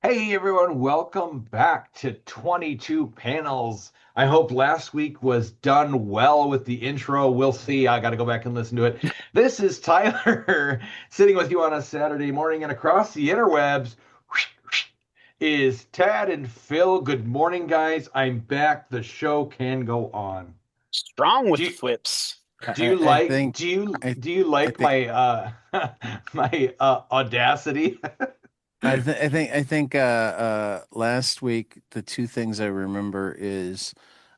Hey everyone, welcome back to 22 Panels. I hope last week was done well with the intro. We'll see. I got to go back and listen to it. This is Tyler sitting with you on a Saturday morning, and across the interwebs is Tad and Phil. Good morning, guys. I'm back. The show can go on. Strong with Do the you, flips. do you I like think do you I do you I like think my my audacity? last week the two things I remember is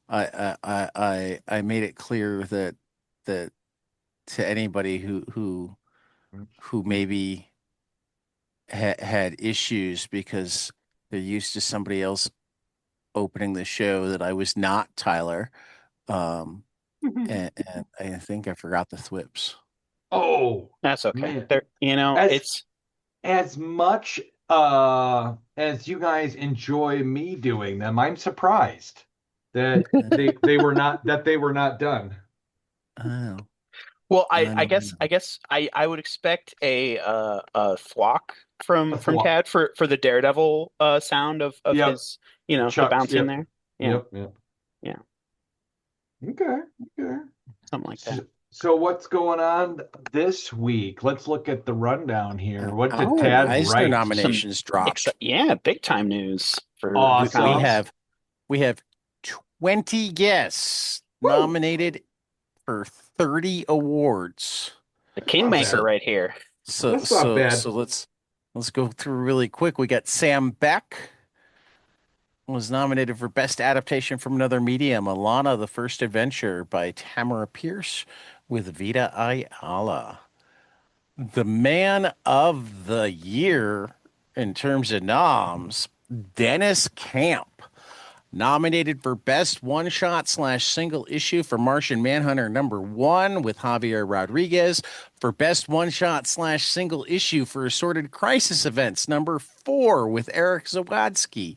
I made it clear that to anybody who maybe had issues because they're used to somebody else opening the show that I was not Tyler. Um and I think I forgot the thwips. Oh That's okay. man. There, As it's as much as you guys enjoy me doing them, I'm surprised that they were not done. Oh, well, I, I I know. guess I guess I would expect a thwack A from thwop. Tad for the Daredevil sound of Yep. his, The the chucks. bounce in Yep. there. Yeah, Yep. Yep. yeah, Okay. Okay. something like So, that. so what's going on this week? Let's look at the rundown here. What did Tad Oh, Eisner write? some nominations dropped. yeah, big time news for We, we Awesome. comics. have we have 20 guests Woo! nominated for 30 awards. The Not Kingmaker bad. So right here. so That's not so bad. so let's go through really quick. We got Sam Beck was nominated for Best Adaptation from Another Medium, Alana, the First Adventure by Tamara Pierce with Vita Ayala. The Man of the Year in terms of noms, Dennis Camp. Nominated for Best One Shot slash Single Issue for Martian Manhunter #1 with Javier Rodriguez. For Best One Shot slash Single Issue for Assorted Crisis Events #4 with Eric Zawadzki.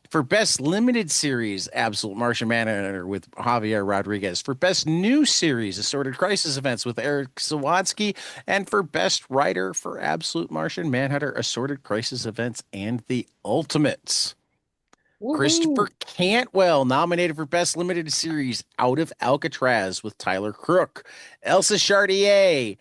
For Best Limited Series, Absolute Martian Manhunter with Javier Rodriguez. For Best New Series, Assorted Crisis Events with Eric Zawadzki. And for Best Writer for Absolute Martian Manhunter, Assorted Crisis Events, and The Ultimates. Christopher Woohoo! Cantwell, nominated for Best Limited Series, Out of Alcatraz with Tyler Crook. Elsa Chartier,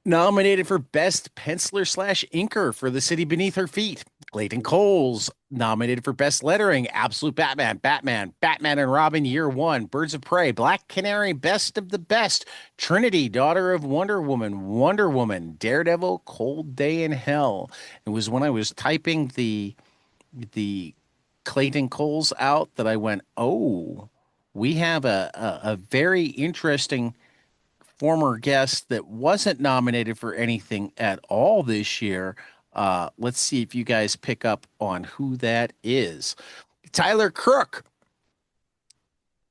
nominated for Best Penciler slash Inker for The City Beneath Her Feet. Clayton Coles, nominated for Best Lettering, Absolute Batman, Batman and Robin Year One, Birds of Prey, Black Canary, Best of the Best, Trinity, Daughter of Wonder Woman, Daredevil, Cold Day in Hell. It was when I was typing the Clayton Coles out that I went, oh, we have a very interesting former guest that wasn't nominated for anything at all this year. Let's see if you guys pick up on who that is. Tyler Crook,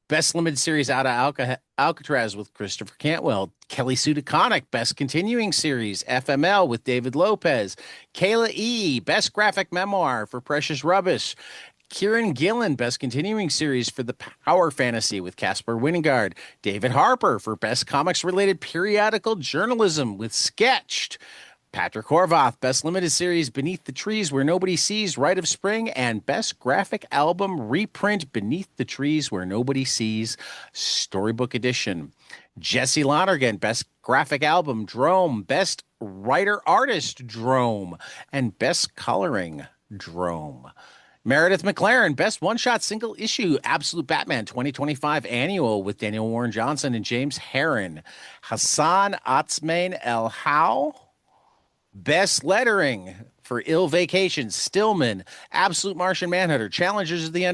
Best Limited Series out of Alcatraz with Christopher Cantwell. Kelly Sue DeConnick, Best Continuing Series, FML with David Lopez. Kayla E., Best Graphic Memoir for Precious Rubbish. Kieran Gillen, Best Continuing Series for The Power Fantasy with Caspar Wingard. David Harper for Best Comics Related Periodical Journalism with Sketched. Patrick Horvath, Best Limited Series Beneath the Trees Where Nobody Sees, Rite of Spring, and Best Graphic Album Reprint Beneath the Trees Where Nobody Sees, Storybook Edition. Jesse Lonergan, Best Graphic Album Drome, Best Writer Artist Drome, and Best Coloring Drome. Meredith McLaren, Best One Shot Single Issue, Absolute Batman 2025 Annual with Daniel Warren Johnson and James Herron. Hassan Atzmain El How, Best Lettering for Ill Vacation, Stillman, Absolute Martian Manhunter, Challengers of the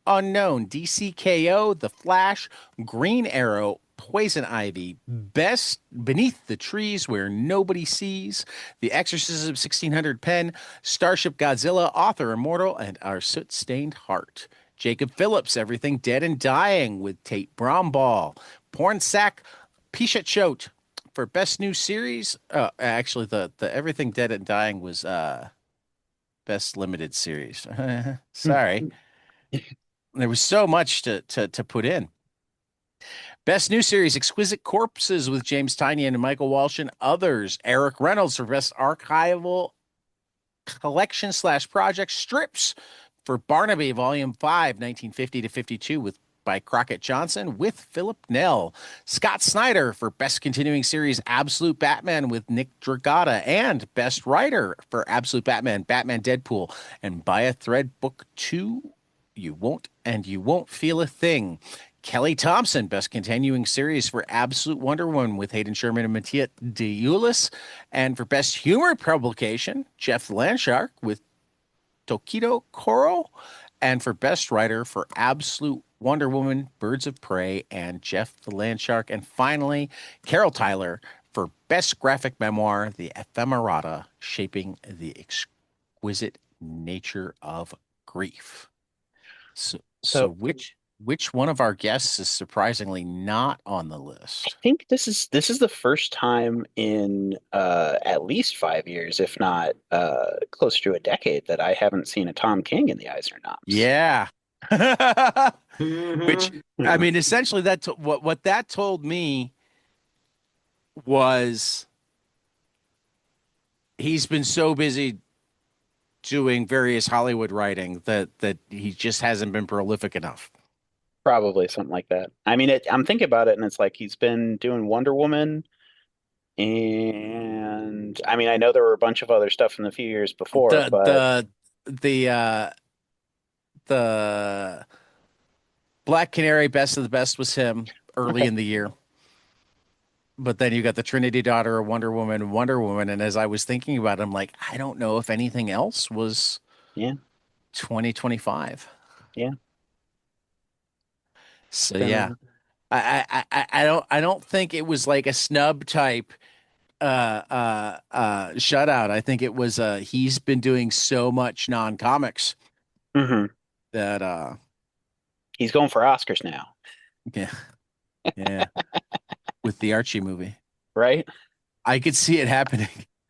Unknown, DCKO, The Flash, Green Arrow, Poison Ivy, Best Beneath the Trees Where Nobody Sees, The Exorcism of 1600 Pen, Starship Godzilla, Author Immortal, and Our Soot Stained Heart. Jacob Phillips, Everything Dead and Dying with Tate Bromball. Porn Sack, Pisha Chote, for best new series. Actually, the Everything Dead and Dying was best limited series. Sorry, there was so much to put in. Best new series: Exquisite Corpses with James Tynion and Michael Walsh and others. Eric Reynolds for best archival collection slash project strips for Barnaby Volume 5, 1950 to 52 by Crockett Johnson with Philip Nell. Scott Snyder for Best Continuing Series Absolute Batman with Nick Dragata, and Best Writer for Absolute Batman, Batman Deadpool, and Buy a Thread Book 2, You Won't Feel a Thing. Kelly Thompson, Best Continuing Series for Absolute Wonder Woman with Hayden Sherman and Mattia De Ulis. And for Best Humor Publication, Jeff Landshark with Tokido Koro. And for Best Writer for Absolute Wonder Woman, Birds of Prey, and Jeff the Landshark. And finally, Carol Tyler for Best Graphic Memoir, The Ephemerata, Shaping the Exquisite Nature of Grief. So which one of our guests is surprisingly not on the I list? think this is the first time in at least 5 years, if not close to a decade, that I haven't seen a Tom King in the Eisner noms. Yeah. Which, Mhm. I mean, essentially what that told me was he's been so busy doing various Hollywood writing that he just hasn't been prolific enough. Probably something like that. I mean, I'm thinking about it, and it's like he's been doing Wonder Woman, and I mean, I know there were a bunch of other stuff in the few years before, The but the the Black Canary Best of the Best was him early okay, in the year. But then you got the Trinity Daughter of Wonder Woman. And as I was thinking about it, I'm like, I don't know if anything else was yeah, 2025. yeah, So been yeah, I don't think it was like a snub type shutout. I think it was he's been doing so much non-comics hmm that He's going for Oscars now, yeah, yeah, with the Archie movie. right? I could see it happening.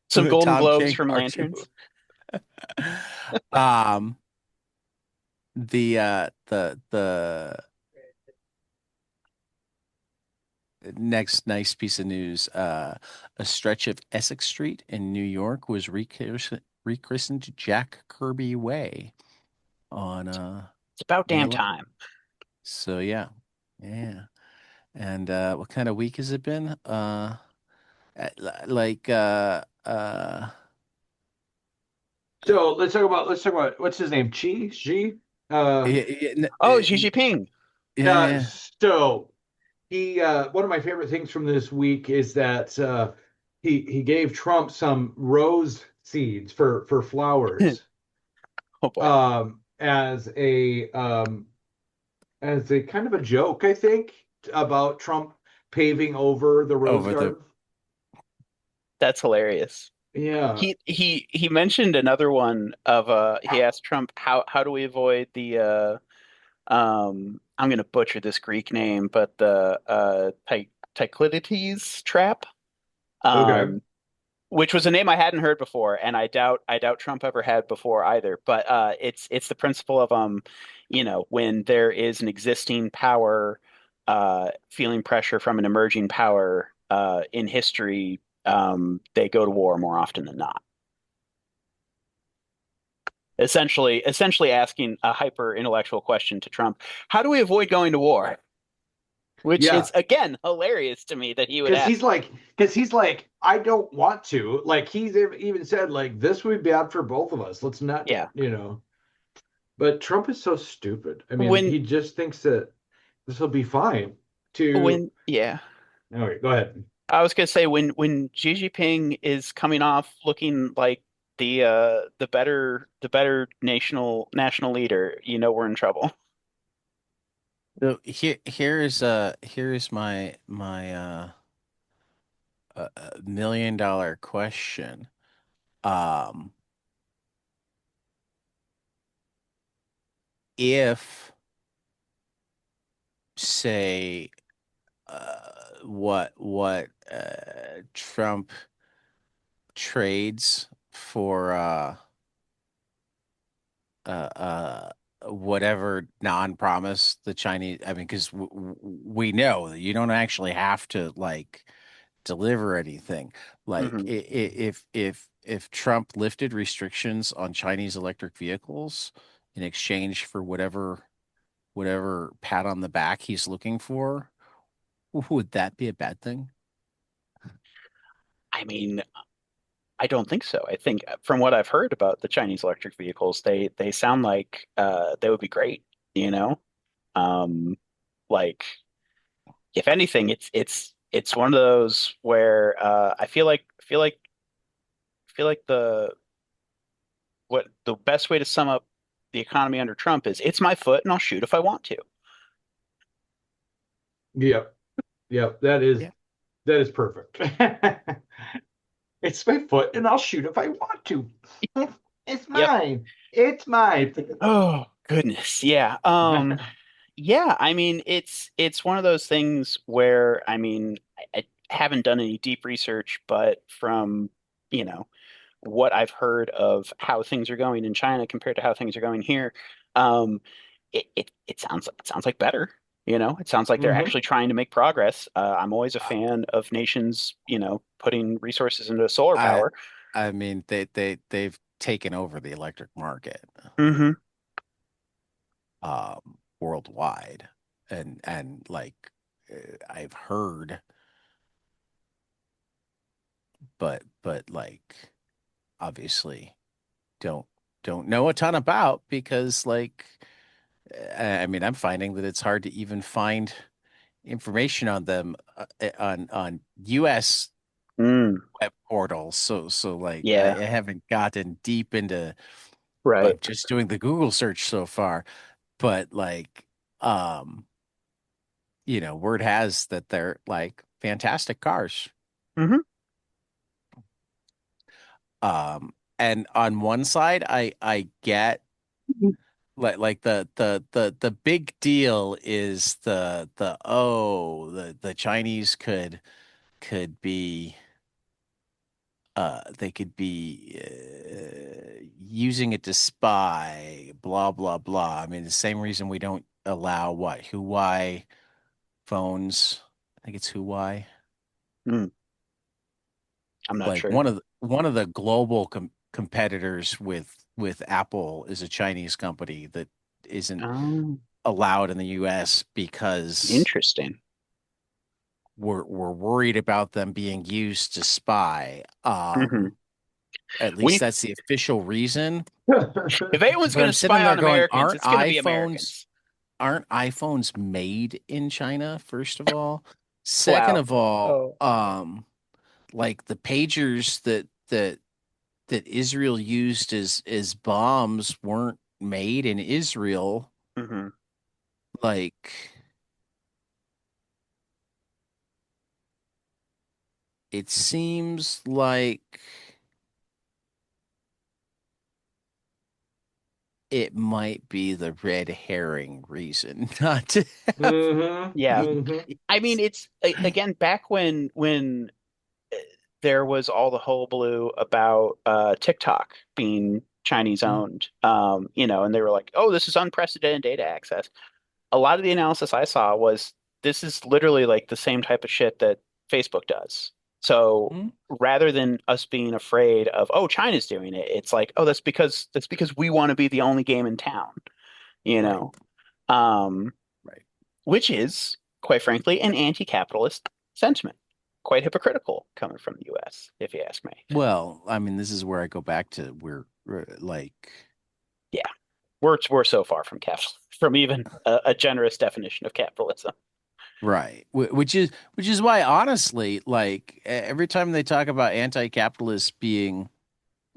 Some Golden Tom Globes King from Archie Lanterns. movie. Um the next nice piece of news, a stretch of Essex Street in New York was rechristened Jack Kirby Way on It's about May damn 11th. time. So yeah. Yeah. And what kind of week has it been? Like So let's talk about what's his name? Chi? Xi? Uh, Oh, Xi Jinping. yeah. so he one of my favorite things from this week is that he gave Trump some rose seeds for flowers Oh boy. um, as a kind of a joke, I think, about Trump paving over the rose Over the garden. That's hilarious. Yeah. He mentioned another one of he asked Trump how do we avoid the I'm gonna butcher this Greek name, but the Ty Tyclides trap. Okay. Um which was a name I hadn't heard before, and I doubt Trump ever had before either. But it's the principle of when there is an existing power feeling pressure from an emerging power in history, they go to war more often than not. Essentially asking a hyper intellectual question to Trump: How do we avoid going to war? Which Yeah. is again hilarious to me that he would because ask. he's like because he's like I don't want to, like he's even said like this would be bad for both of us, let's not, Yeah, but Trump is so stupid. I mean, when he just thinks that this will be fine to. yeah. Okay, go ahead. I was gonna say when Xi Jinping is coming off looking like the better national leader, we're in trouble. So here's my $1 million question. Um, if say Trump trades for whatever non-promise the Chinese, I mean, because we know that you don't actually have to like deliver anything. Like Hmm. if Trump lifted restrictions on Chinese electric vehicles in exchange for whatever pat on the back he's looking for, would that be a bad thing? I mean, I don't think so. I think from what I've heard about the Chinese electric vehicles, they sound like they would be great, you know? Um, like if anything, it's one of those where I feel like the best way to sum up the economy under Trump is it's my foot and I'll shoot if I want to. Yep. Yep. That is perfect. It's my foot, and I'll shoot if I want to. It's Yep. mine. It's mine. Oh, goodness. Yeah. Yeah, I mean it's one of those things where I mean I haven't done any deep research, but from, you know, what I've heard of how things are going in China compared to how things are going here, um, it sounds like better. It sounds like they're Hmm. actually trying to make progress. I'm always a fan of nations, putting resources into solar I power. I mean they've taken over the electric market Hmm. worldwide, and like I've heard, but like obviously don't don't know a ton about, because like I mean I'm finding that it's hard to even find information on them on US Mm, web portals. So like I yeah, haven't gotten deep into right. just doing the Google search so far, but like um word has that they're like fantastic cars. Hmm. And on one side I get like the big deal is the Chinese could be they could be using it to spy, blah blah blah. I mean, the same reason we don't allow what Huawei phones. I think it's Huawei. Mm, I'm not Like sure. one of the global competitors with Apple is a Chinese company that isn't Um, allowed in the US because Interesting. we're worried about them being used to spy. Hmm. At least We that's the official reason. If anyone's But going I'm to sitting spy there on going, Americans, it's going to be Americans. aren't iPhones made in China, first of all? Second Wow. of all, Oh. like the pagers that Israel used as bombs weren't made in Israel. Hmm. Like it seems like it might be the red herring reason not to have. Hmm. Yeah. Hmm. I mean, again back when there was all the hullabaloo about TikTok being Chinese owned, and they were like, "Oh, this is unprecedented data access." A lot of the analysis I saw was this is literally like the same type of shit that Facebook does. So Mhm. rather than us being afraid of, oh, China's doing it, it's like, oh, that's because we want to be the only game in town, you Right, know, um, right. which is, quite frankly, an anti-capitalist sentiment. Quite hypocritical coming from the US, if you ask me. Well, I mean, this is where I go back to where like Yeah, we're so far from capital, from even a generous definition of capitalism. right, which is why honestly, like every time they talk about anti-capitalists being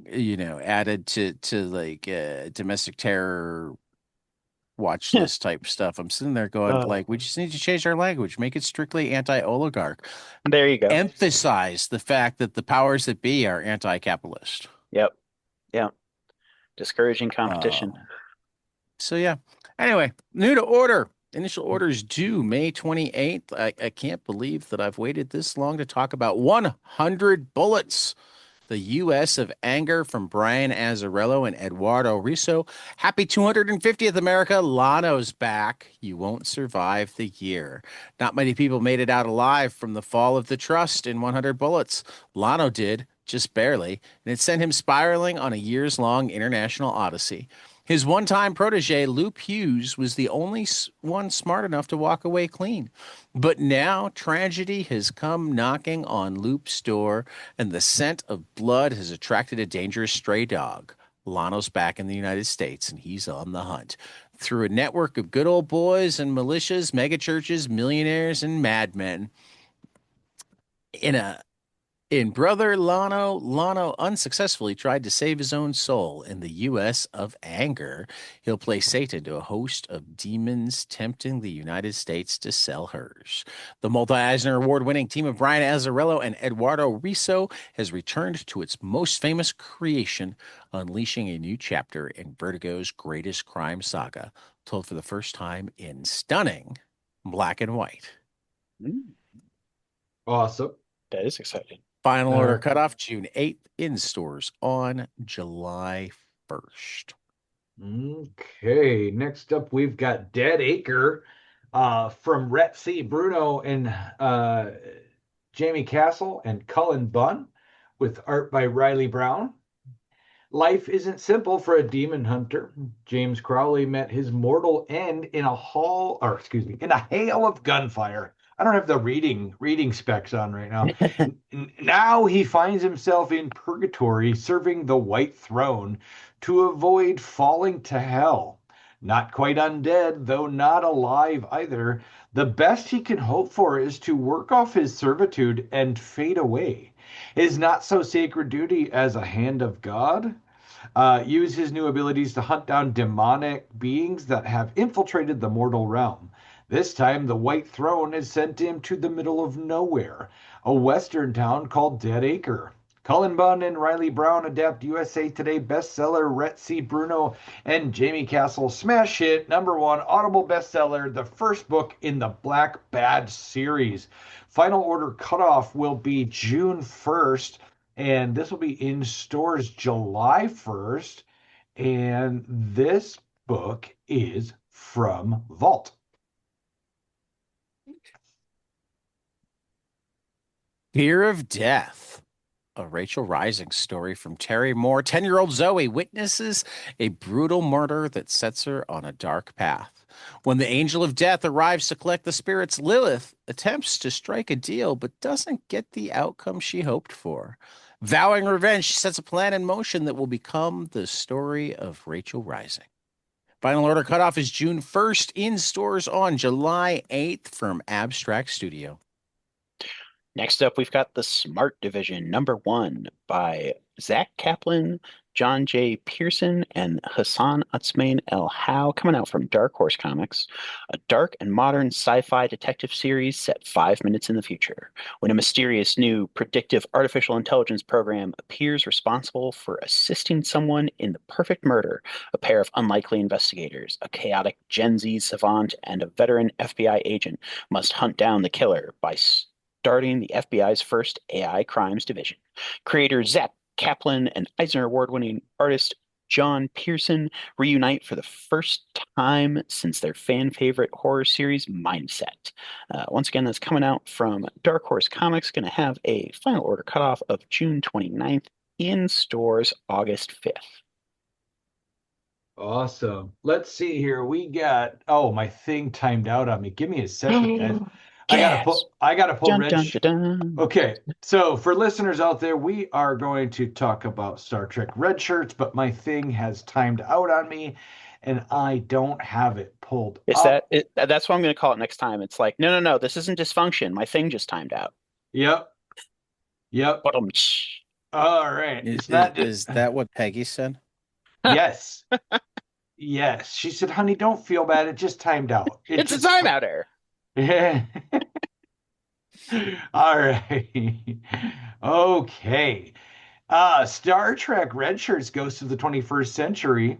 added to like domestic terror watch list type stuff, I'm sitting there going Oh, like, we just need to change our language, make it strictly anti-oligarch, there you go. emphasize the fact that the powers that be are anti-capitalist. Yep. Yep. Discouraging competition. Um, so yeah. Anyway, new to order. Initial orders due May 28th. I can't believe that I've waited this long to talk about 100 bullets The U.S. of Anger from Brian Azzarello and Eduardo Riso. Happy 250th, America. Lano's back. You won't survive the year. Not many people made it out alive from the fall of the trust in 100 Bullets. Lano did, just barely, and it sent him spiraling on a years-long international odyssey. His one-time protege, Luke Hughes, was the only one smart enough to walk away clean. But now tragedy has come knocking on Loop's door, and the scent of blood has attracted a dangerous stray dog. Lano's back in the United States, and he's on the hunt. Through a network of good old boys and militias, megachurches, millionaires, and madmen, in a in Brother Lano, Lano unsuccessfully tried to save his own soul. In the U.S. of Anger, he'll play Satan to a host of demons tempting the United States to sell hers. The multi-Eisner Award-winning team of Brian Azzarello and Eduardo Riso has returned to its most famous creation, unleashing a new chapter in Vertigo's greatest crime saga, told for the first time in stunning black and white. Awesome. That is exciting. Final order cutoff June 8th, in stores on July 1st. Okay, next up we've got Dead Acre from Rhett C. Bruno and Jamie Castle and Cullen Bunn, with art by Riley Brown. Life isn't simple for a demon hunter. James Crowley met his mortal end in a hail of gunfire. I don't have the reading specs on right now. Now he finds himself in purgatory, serving the White Throne to avoid falling to hell. Not quite undead, though not alive either. The best he can hope for is to work off his servitude and fade away. His not so sacred duty as a hand of God. Use his new abilities to hunt down demonic beings that have infiltrated the mortal realm. This time, the White Throne has sent him to the middle of nowhere, a western town called Dead Acre. Cullen Bunn and Riley Brown adapt USA Today bestseller Rhett C. Bruno and Jamie Castle smash hit #1 Audible bestseller, the first book in the Black Badge series. Final order cutoff will be June 1st, and this will be in stores July 1st. And this book is from Vault. Fear of Death, a Rachel Rising story from Terry Moore. 10-year-old Zoe witnesses a brutal murder that sets her on a dark path. When the angel of death arrives to collect the spirits, Lilith attempts to strike a deal but doesn't get the outcome she hoped for. Vowing revenge, she sets a plan in motion that will become the story of Rachel Rising. Final order cutoff is June 1st, in stores on July 8th from Abstract Studio. Next up, we've got The Smart Division, #1 by Zach Kaplan, John J. Pearson, and Hassan Utsmain El Howe, coming out from Dark Horse Comics. A dark and modern sci-fi detective series set 5 minutes in the future, when a mysterious new predictive artificial intelligence program appears responsible for assisting someone in the perfect murder. A pair of unlikely investigators, a chaotic Gen Z savant, and a veteran FBI agent must hunt down the killer by starting the FBI's first AI crimes division. Creator Zach Kaplan and Eisner Award-winning artist John Pearson reunite for the first time since their fan-favorite horror series Mindset. Once again, that's coming out from Dark Horse Comics, going to have a final order cutoff of June 29th, in stores August 5th. Awesome. Let's see here. We got, my thing timed out on me. Give me a second, guys. I gotta pull Dun, red. dun, dun, dun. Okay, so for listeners out there, we are going to talk about Star Trek red shirts, but my thing has timed out on me, and I don't have it pulled up. That's what I'm going to call it next time. It's like, no, this isn't dysfunction. My thing just timed out. Yep. All right. Is that what Peggy said? Yes. Yes. She said, honey, don't feel bad. It just timed out. It's a timeout error. Yeah. All right. Okay. Star Trek Red Shirts goes to the 21st century.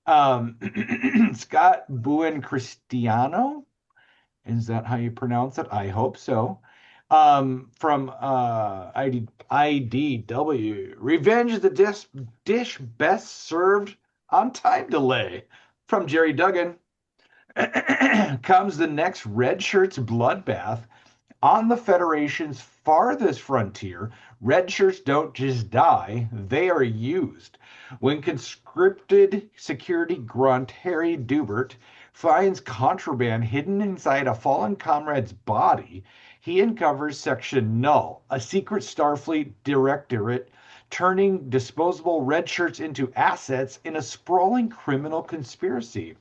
Scott Buencristiano. Is that how you pronounce it? I hope so. From IDW. Revenge is the dish best served on time delay. From Jerry Duggan. Comes the next Red Shirts bloodbath. On the Federation's farthest frontier, red shirts don't just die, they are used. When conscripted security grunt Harry Dubert finds contraband hidden inside a fallen comrade's body, he uncovers Section Null, a secret Starfleet directorate turning disposable red shirts into assets in a sprawling criminal conspiracy.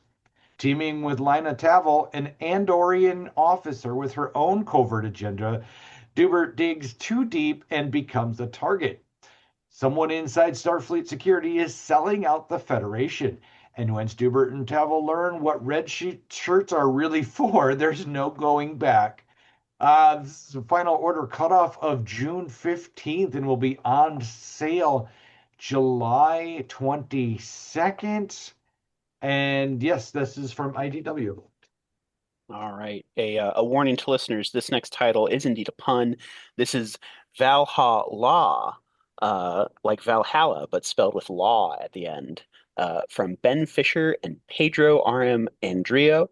Teaming with Lina Tavel, an Andorian officer with her own covert agenda, Dubert digs too deep and becomes a target. Someone inside Starfleet security is selling out the Federation. And once Dubert and Tavel learn what red shirts are really for, there's no going back. This is a final order cutoff of June 15th and will be on sale July 22nd. And yes, this is from IDW. All right. A warning to listeners, this next title is indeed a pun. This is Valhalla, like Valhalla, but spelled with law at the end, from Ben Fisher and Pedro R.M. Andrio.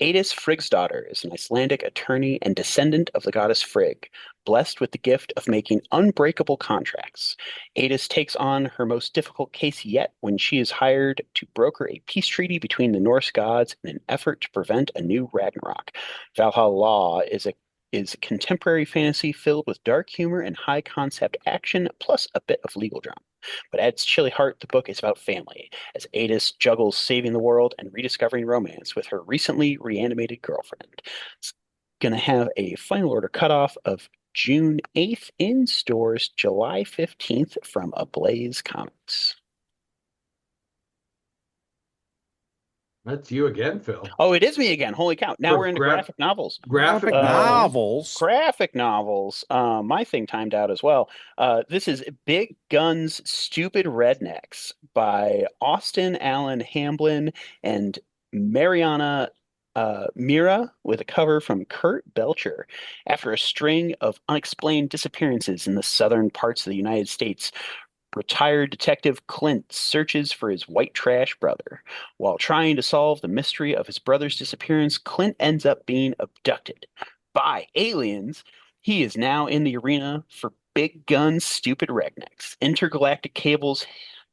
Adis Friggsdottir is an Icelandic attorney and descendant of the goddess Frigg, blessed with the gift of making unbreakable contracts. Adis takes on her most difficult case yet when she is hired to broker a peace treaty between the Norse gods in an effort to prevent a new Ragnarok. Valhalla is contemporary fantasy filled with dark humor and high concept action, plus a bit of legal drama. But at its chilly heart, the book is about family, as Adis juggles saving the world and rediscovering romance with her recently reanimated girlfriend. It's going to have a final order cutoff of June 8th in stores, July 15th from Ablaze Comics. That's you again, Phil. Oh, it is me again. Holy cow. Now we're into graphic novels. Graphic novels. Graphic novels. My thing timed out as well. This is Big Guns, Stupid Rednecks by Austin Allen Hamblin and Mariana Mira, with a cover from Kurt Belcher. After a string of unexplained disappearances in the southern parts of the United States, retired detective Clint searches for his white trash brother. While trying to solve the mystery of his brother's disappearance, Clint ends up being abducted by aliens. He is now in the arena for Big Gun Stupid Rednecks, Intergalactic Cable's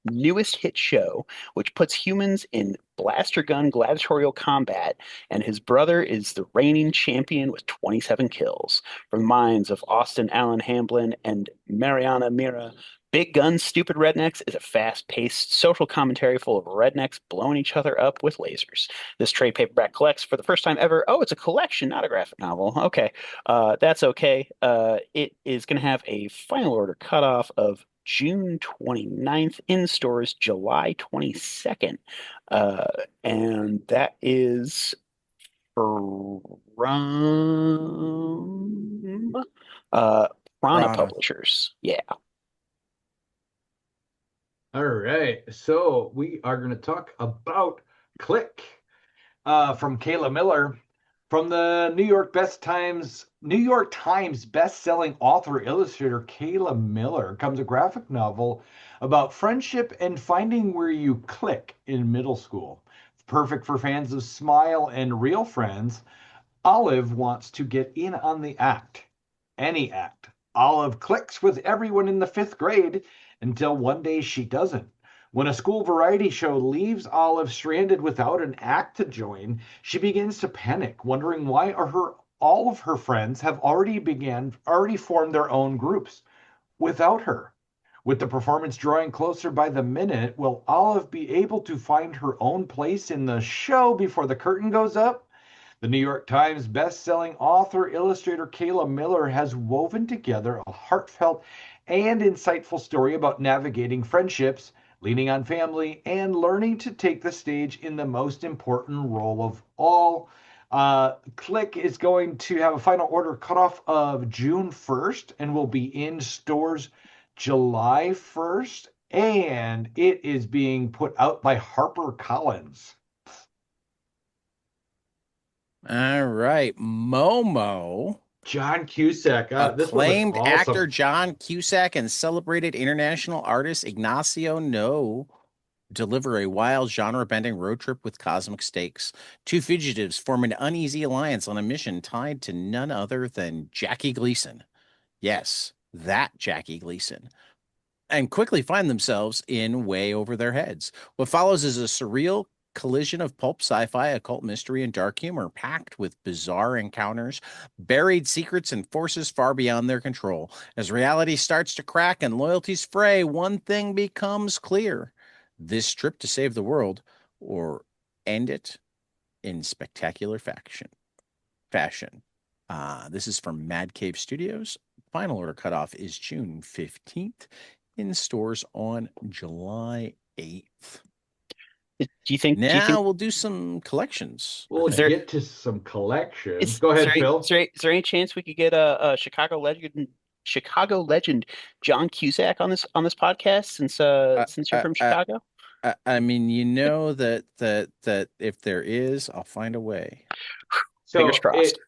newest hit show, which puts humans in blaster gun gladiatorial combat, and his brother is the reigning champion with 27 kills. From the minds of Austin Allen Hamblin and Mariana Mira, Big Gun Stupid Rednecks is a fast-paced social commentary full of rednecks blowing each other up with lasers. This trade paperback collects for the first time ever. Oh, it's a collection, not a graphic novel. Okay, that's okay. It is going to have a final order cutoff of June 29th, in stores July 22nd. And that is from Prana Publishers. Yeah. All right. So we are going to talk about Click from Kayla Miller. From the New York Times best-selling author illustrator Kayla Miller comes a graphic novel about friendship and finding where you click in middle school. Perfect for fans of Smile and Real Friends, Olive wants to get in on the act. Any act. Olive clicks with everyone in the 5th grade until one day she doesn't. When a school variety show leaves Olive stranded without an act to join, she begins to panic, wondering why all of her friends have already formed their own groups without her. With the performance drawing closer by the minute, will Olive be able to find her own place in the show before the curtain goes up? The New York Times best-selling author illustrator Kayla Miller has woven together a heartfelt and insightful story about navigating friendships, leaning on family, and learning to take the stage in the most important role of all. Click is going to have a final order cutoff of June 1st and will be in stores July 1st, and it is being put out by HarperCollins. All right. Momo John Cusack. This one looks Acclaimed actor awesome. John Cusack and celebrated international artist Ignacio No deliver a wild genre-bending road trip with cosmic stakes. Two fugitives form an uneasy alliance on a mission tied to none other than Jackie Gleason. Yes, that Jackie Gleason. And quickly find themselves in way over their heads. What follows is a surreal collision of pulp sci-fi, occult mystery, and dark humor, packed with bizarre encounters, buried secrets, and forces far beyond their control. As reality starts to crack and loyalties fray, one thing becomes clear: this trip to save the world, or end it in spectacular fashion. This is from Mad Cave Studios. Final order cutoff is June 15th, in stores on July 8th. Do you think? Do you Now think we'll do some collections. We'll is there get to some collections. is, Go is there ahead, any, Phil. is there any chance we could get a Chicago legend John Cusack on this podcast I, since you're I, from I, Chicago? I mean, you know that if there is, I'll find a way. Fingers So crossed.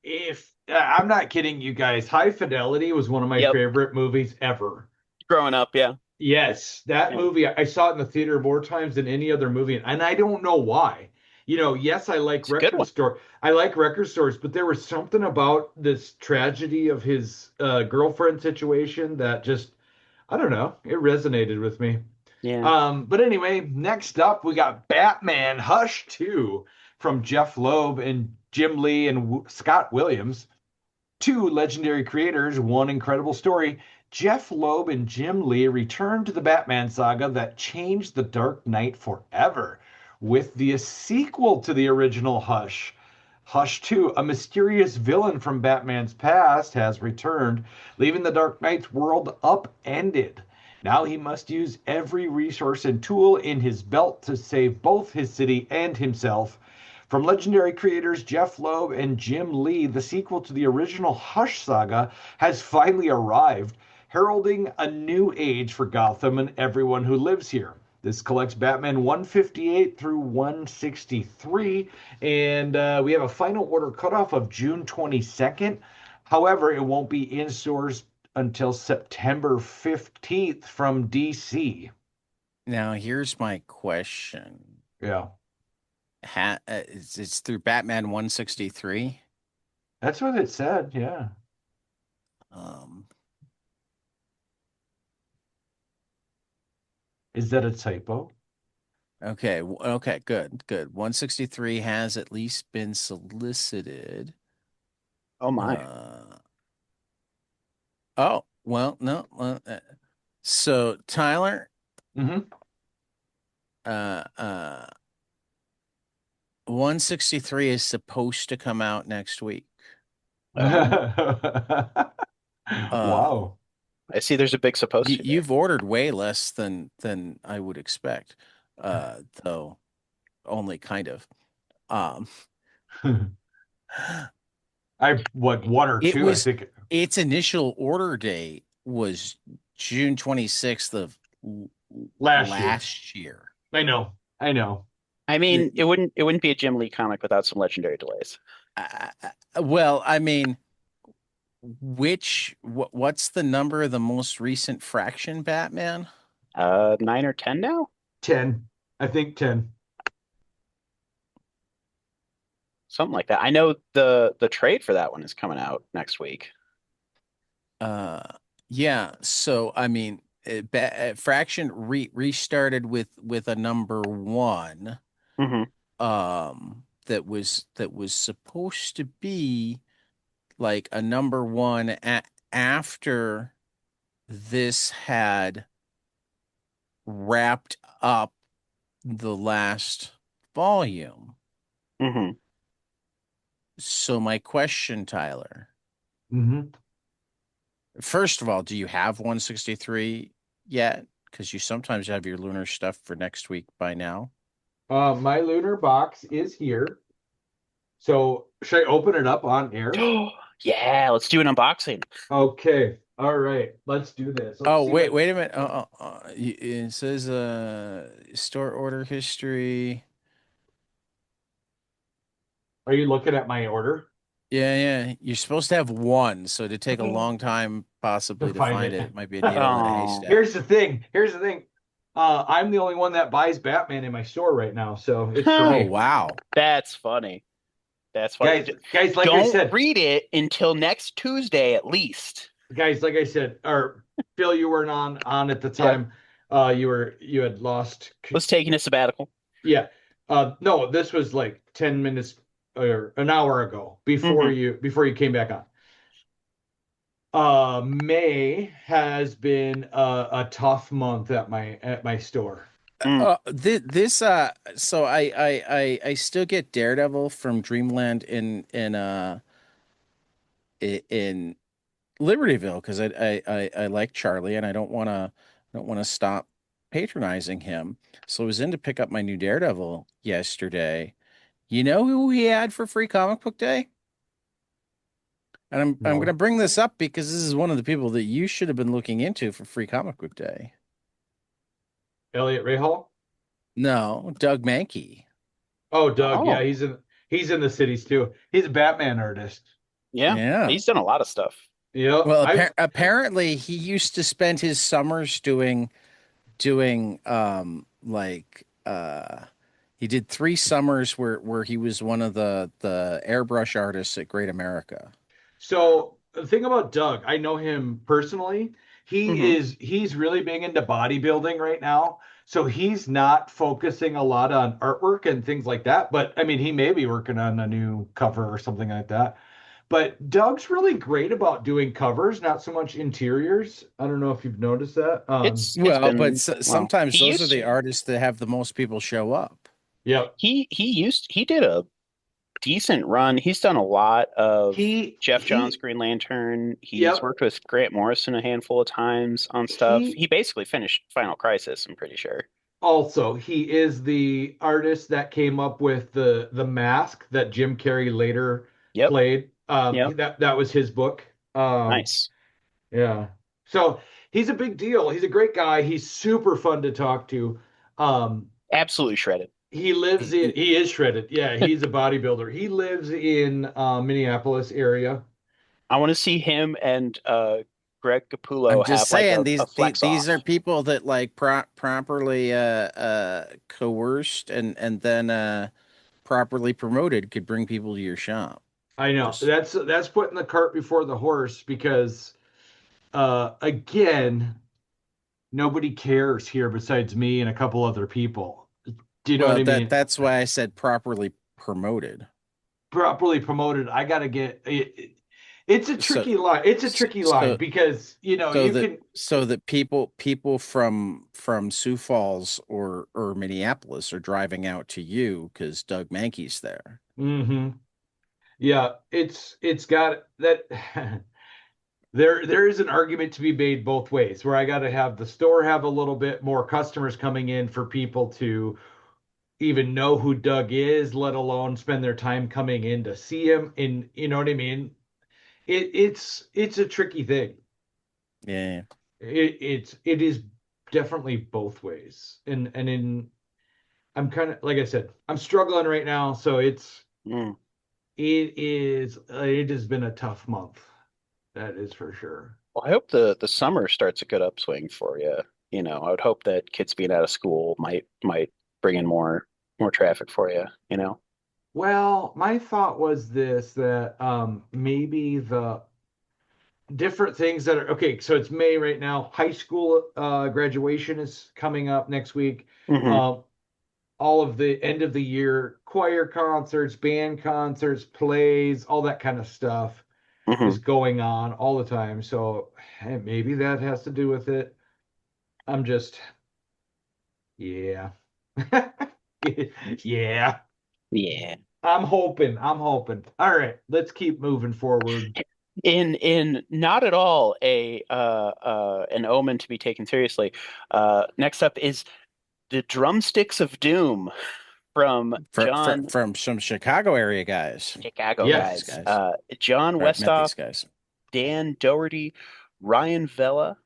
if I'm not kidding you guys, High Fidelity was one of my Yep. favorite movies ever. Growing up, yeah. Yes, that Yeah. movie, I saw it in the theater more times than any other movie, and I don't know why. Yes, It's a good one. I like record stores, but there was something about this tragedy of his girlfriend situation that just, I don't know, it resonated with me. Yeah. But anyway, next up we got Batman Hush 2 from Jeff Loeb and Jim Lee and Scott Williams. Two legendary creators, one incredible story. Jeff Loeb and Jim Lee returned to the Batman saga that changed the Dark Knight forever with the sequel to the original Hush. Hush 2, a mysterious villain from Batman's past, has returned, leaving the Dark Knight's world upended. Now he must use every resource and tool in his belt to save both his city and himself. From legendary creators Jeff Loeb and Jim Lee, the sequel to the original Hush saga has finally arrived, heralding a new age for Gotham and everyone who lives here. This collects Batman 158 through 163, and we have a final order cutoff of June 22nd. However, it won't be in stores until September 15th from DC. Now, here's my question. Yeah. It's through Batman 163. That's what it said. Yeah. Um, Is that a typo? okay, okay, good. 163 has at least been solicited. Oh my. Oh, well, no. So Tyler, Mm-hmm. 163 is supposed to come out next week. Wow. I see there's a big supposed to there. You've ordered way less than I would expect, though only kind of. One or It two, I was think. its initial order date was June 26th of Last year. year. I know. I know. I mean, it wouldn't be a Jim Lee comic without some legendary delays. Well, I mean, what's the number of the most recent Fraction Batman? 9 or 10 now? 10. I think 10. Something like that. I know the trade for that one is coming out next week. Yeah. So I mean, Fraction restarted with a number one. Mm-hmm. That was supposed to be like a number one after this had wrapped up the last volume. Mm-hmm. So my question, Tyler, Mm-hmm. first of all, do you have 163 yet? Because you sometimes have your lunar stuff for next week by now. My lunar box is here. So should I open it up on air? Yeah, let's do an unboxing. Okay. All right. Let's do this. Let's see wait a minute. It says store order history. Are you looking at my order? Yeah. You're supposed to have one, so to take a long time to possibly to find find it. it might be a needle in a Oh, haystack. Here's the thing. Here's the thing. I'm the only one that buys Batman in my store right now, so it's for Oh me. wow. that's funny. That's funny. Guys, like I Don't said, read it until next Tuesday at least. guys, like I said, or Phil, you weren't on at the Yep. time. You had lost. Was taking a sabbatical. Yeah. No, this was like 10 minutes or an hour ago Hmm. before you came back on. May has been a tough month at my store. Mm. This so I still get Daredevil from Dreamland in Libertyville because I like Charlie and I don't want to stop patronizing him. So I was in to pick up my new Daredevil yesterday. You know who he had for free comic book day? And I'm gonna No. bring this up because this is one of the people that you should have been looking into for free comic book day. Elliot Rahal? No, Doug Mankey. Oh, Doug. Yeah, Oh, he's in the cities too. He's a Batman artist. yeah. Yeah. He's done a lot of stuff. Yep. Well, I've apparently he used to spend his summers doing he did 3 summers where he was one of the airbrush artists at Great America. So the thing about Doug, I know him personally. Hmm. He's really big into bodybuilding right now. So he's not focusing a lot on artwork and things like that. But I mean, he may be working on a new cover or something like that. But Doug's really great about doing covers, not so much interiors. I don't know if you've noticed that. It's Well, but been well. sometimes He those are used the to. artists that have the most people show up. Yep. He did a decent run. He's done a lot of Jeff Johns He Green Lantern. He's yep. worked with Grant Morrison a handful of times on stuff. He He basically finished Final Crisis, I'm pretty sure. Also, he is the artist that came up with the mask that Jim Carrey later Yep. played. Yep. That was his book. Nice. Yeah. So he's a big deal. He's a great guy. He's super fun to talk to. Um, Absolutely shredded. he is shredded. Yeah, he's a bodybuilder. He lives in Minneapolis area. I want to see him and Greg I'm Capullo just have like saying a flex these are off. people that like properly coerced and then properly promoted could bring people to your shop. I know. Just That's putting the cart before the horse because again, nobody cares here besides me and a couple other people. Do you know what well I that mean? that's why I said properly promoted. Properly promoted. I got to get it's a So tricky line. It's a tricky line so because so you that can. people from Sioux Falls or Minneapolis are driving out to you because Doug Mankey's there. Hmm. Yeah, it's got that. There is an argument to be made both ways where I got to have the store have a little bit more customers coming in for people to even know who Doug is, let alone spend their time coming in to see him. And you know what I mean? It's a tricky thing. Yeah. It is definitely both ways. And in I'm kind of like I said, I'm struggling right now, so Mm. it has been a tough month. That is for sure. Well, I hope the summer starts a good upswing for you. I would hope that kids being out of school might bring in more traffic for you, you know. Well, my thought was this that maybe the different things that are okay. So it's May right now. High school graduation is coming up next week. Hmm. Um, all of the end of the year choir concerts, band concerts, plays, all that kind of stuff is Hmm. going on all the time. So hey, maybe that has to do with it. I'm just, yeah. Yeah. Yeah. I'm hoping. I'm hoping. All right, let's keep moving forward. In not at all a an omen to be taken seriously. Next up is the Drumsticks of Doom from John From some Chicago area guys. Chicago Met these Yes. guys. guys. John Or I've met Westhoff, these guys. Dan Doherty, Ryan Vella.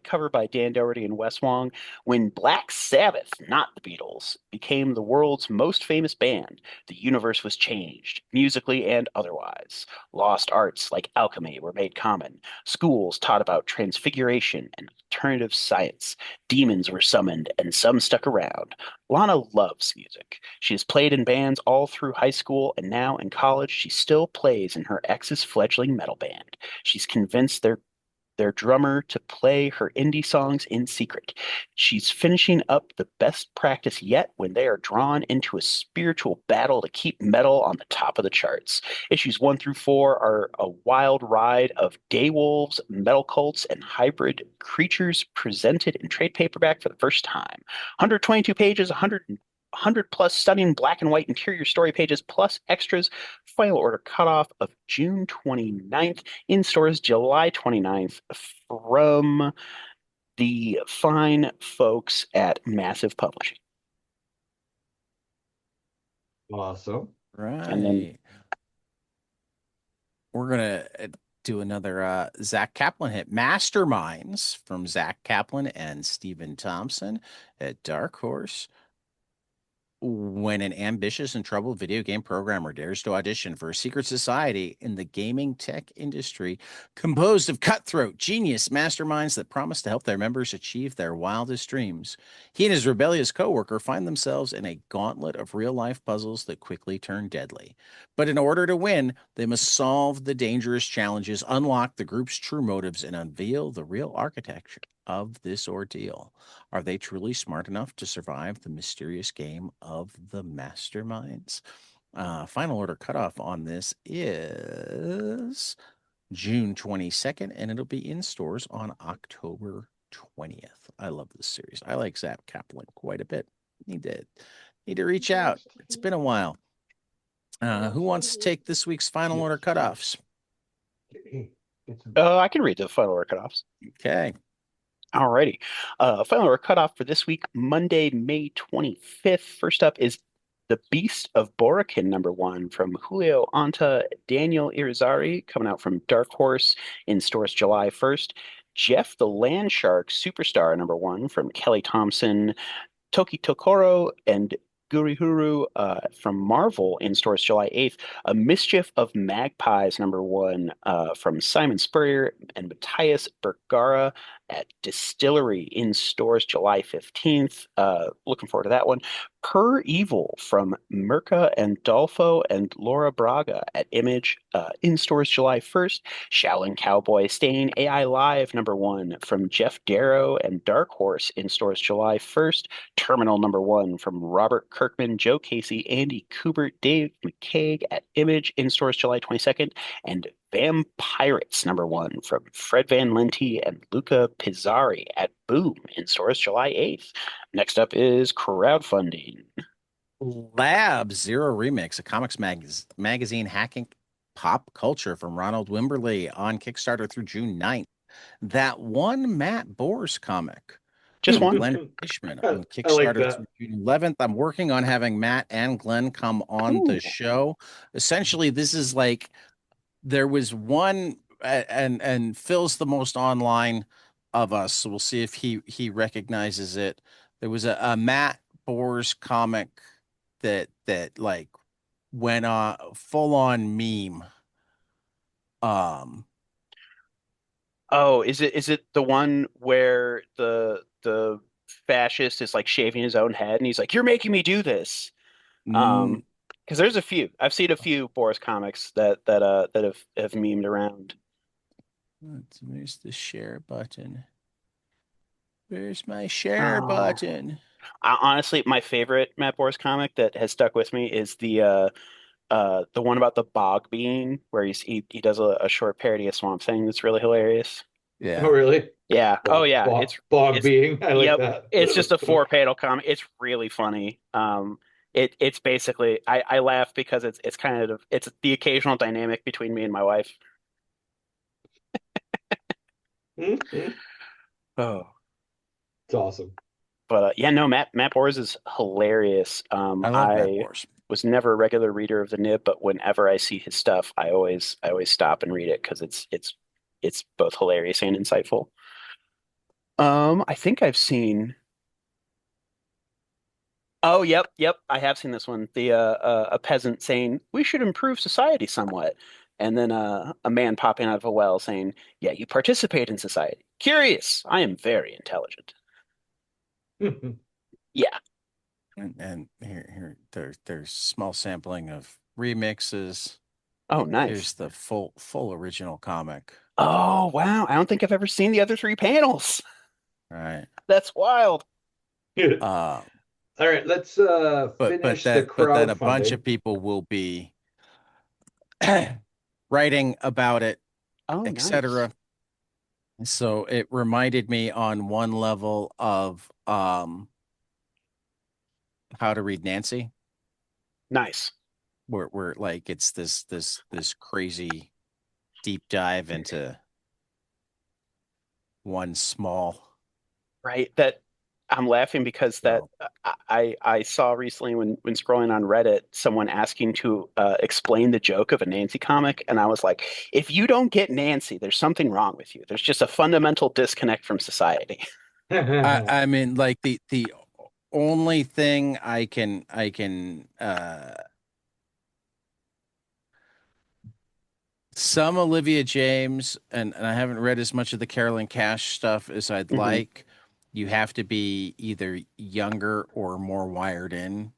cover by Dan Doherty and Wes Wong. When Black Sabbath, not the Beatles, became the world's most famous band, the universe was changed, musically and otherwise. Lost arts like alchemy were made common. Schools taught about transfiguration and alternative science. Demons were summoned, and some stuck around. Lana loves music. She has played in bands all through high school, and now in college, she still plays in her ex's fledgling metal band. She's convinced their drummer to play her indie songs in secret. She's finishing up the best practice yet when they are drawn into a spiritual battle to keep metal on the top of the charts. Issues 1 through 4 are a wild ride of day wolves, metal cults, and hybrid creatures presented in trade paperback for the first time. 122 pages, 100 plus stunning black and white interior story pages plus extras. Final order cutoff of June 29th, in stores July 29th, from the fine folks at Massive Publishing. Awesome. And then Right. We're gonna do another Zach Kaplan hit, Masterminds, from Zach Kaplan and Stephen Thompson at Dark Horse. When an ambitious and troubled video game programmer dares to audition for a secret society in the gaming tech industry, composed of cutthroat, genius masterminds that promise to help their members achieve their wildest dreams, he and his rebellious coworker find themselves in a gauntlet of real-life puzzles that quickly turn deadly. But in order to win, they must solve the dangerous challenges, unlock the group's true motives, and unveil the real architecture of this ordeal. Are they truly smart enough to survive the mysterious game of the masterminds? Final order cutoff on this is June 22nd, and it'll be in stores on October 20th. I love this series. I like Zach Kaplan quite a bit. Need to reach out. It's been a while. Who wants to take this week's final order cutoffs? I can read the final order cutoffs. Okay. Alrighty. Final order cutoff for this week, Monday, May 25th. First up is The Beast of Borakin, #1, from Julio Anta, Daniel Irizarry, coming out from Dark Horse, in stores July 1st. Jeff the Land Shark Superstar, #1, from Kelly Thompson, Toki Tokoro, and Gurihuru, from Marvel, in stores July 8th. A Mischief of Magpies, #1, from Simon Spurrier and Matthias Bergara at Distillery, in stores July 15th. Looking forward to that one. Per Evil, from Mirka and Dolfo and Laura Braga at Image, in stores July 1st. Shaolin Cowboy Staying AI Live, #1, from Jeff Darrow and Dark Horse, in stores July 1st. Terminal, #1, from Robert Kirkman, Joe Casey, Andy Kubert, Dave McCaig at Image, in stores July 22nd. And Vampirates, #1, from Fred Van Lente and Luca Pizzari at Boom, in stores July 8th. Next up is Crowdfunding. Lab Zero Remix, a comics magazine hacking pop culture, from Ronald Wimberly, on Kickstarter through June 9th. That one Matt Bors comic. Just one. Glenn Fishman, I on like Kickstarter that. through June 11th. I'm working on having Matt and Glenn come on the show. Essentially, this is like, there was one, and Phil's the most online of us, so we'll see if he recognizes it. There was a Matt Bors comic that like went on full on meme. Oh, is it the one where the fascist is like shaving his own head and he's like, "You're making me do this." mm, Because there's a few. I've seen a few Boris comics that have memed around. Where's the share button? Where's my share button? Honestly, my favorite Matt Boris comic that has stuck with me is the one about the bog being, where he does a short parody of Swamp Thing that's really hilarious. Yeah. Oh, really? Yeah. Oh yeah. Bog It's being. I like yep. that. It's just a 4 panel comic. It's really funny. It's basically, I laugh because it's kind of, it's the occasional dynamic between me and my wife. Oh, It's awesome. but yeah, no, Matt Bors is hilarious. I love Matt Bors. Was never a regular reader of the Nib, but whenever I see his stuff, I always stop and read it because it's both hilarious and insightful. I think I've seen. Oh, yep. I have seen this one. The a peasant saying we should improve society somewhat, and then a man popping out of a well saying, "Yeah, you participate in society. Curious. I am very intelligent." Yeah. And here there's small sampling of remixes. Oh, Here's nice. the full original comic. Oh, wow. I don't think I've ever seen the other three panels. All right. That's wild. Uh, All right, let's finish the but then a bunch crowdfunding. of people will be writing about it, Oh, nice. etc. So it reminded me on one level of How to Read Nancy, Nice. where like it's this crazy deep dive into one small Right. That I'm laughing because that so I saw recently when scrolling on Reddit someone asking to explain the joke of a Nancy comic, and I was like, if you don't get Nancy, there's something wrong with you. There's just a fundamental disconnect from society. I mean like the only thing I can some Olivia James, and I haven't read as much of the Carolyn Cash stuff as I'd Hmm. like. You have to be either younger or more wired in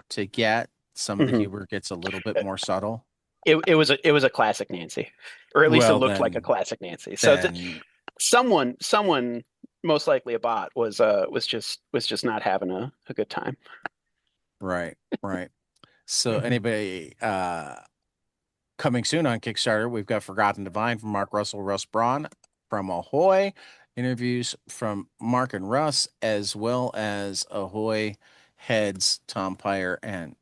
to get. Some of the Hmm. humor gets a little bit more subtle. It was a classic Nancy, or at least it Well, looked like a classic Nancy. So then, someone most likely a bot was just not having a good time. right, right. So anybody coming soon on Kickstarter, we've got Forgotten Divine from Mark Russell, Russ Braun from Ahoy, interviews from Mark and Russ, as well as Ahoy heads Tom Pyre and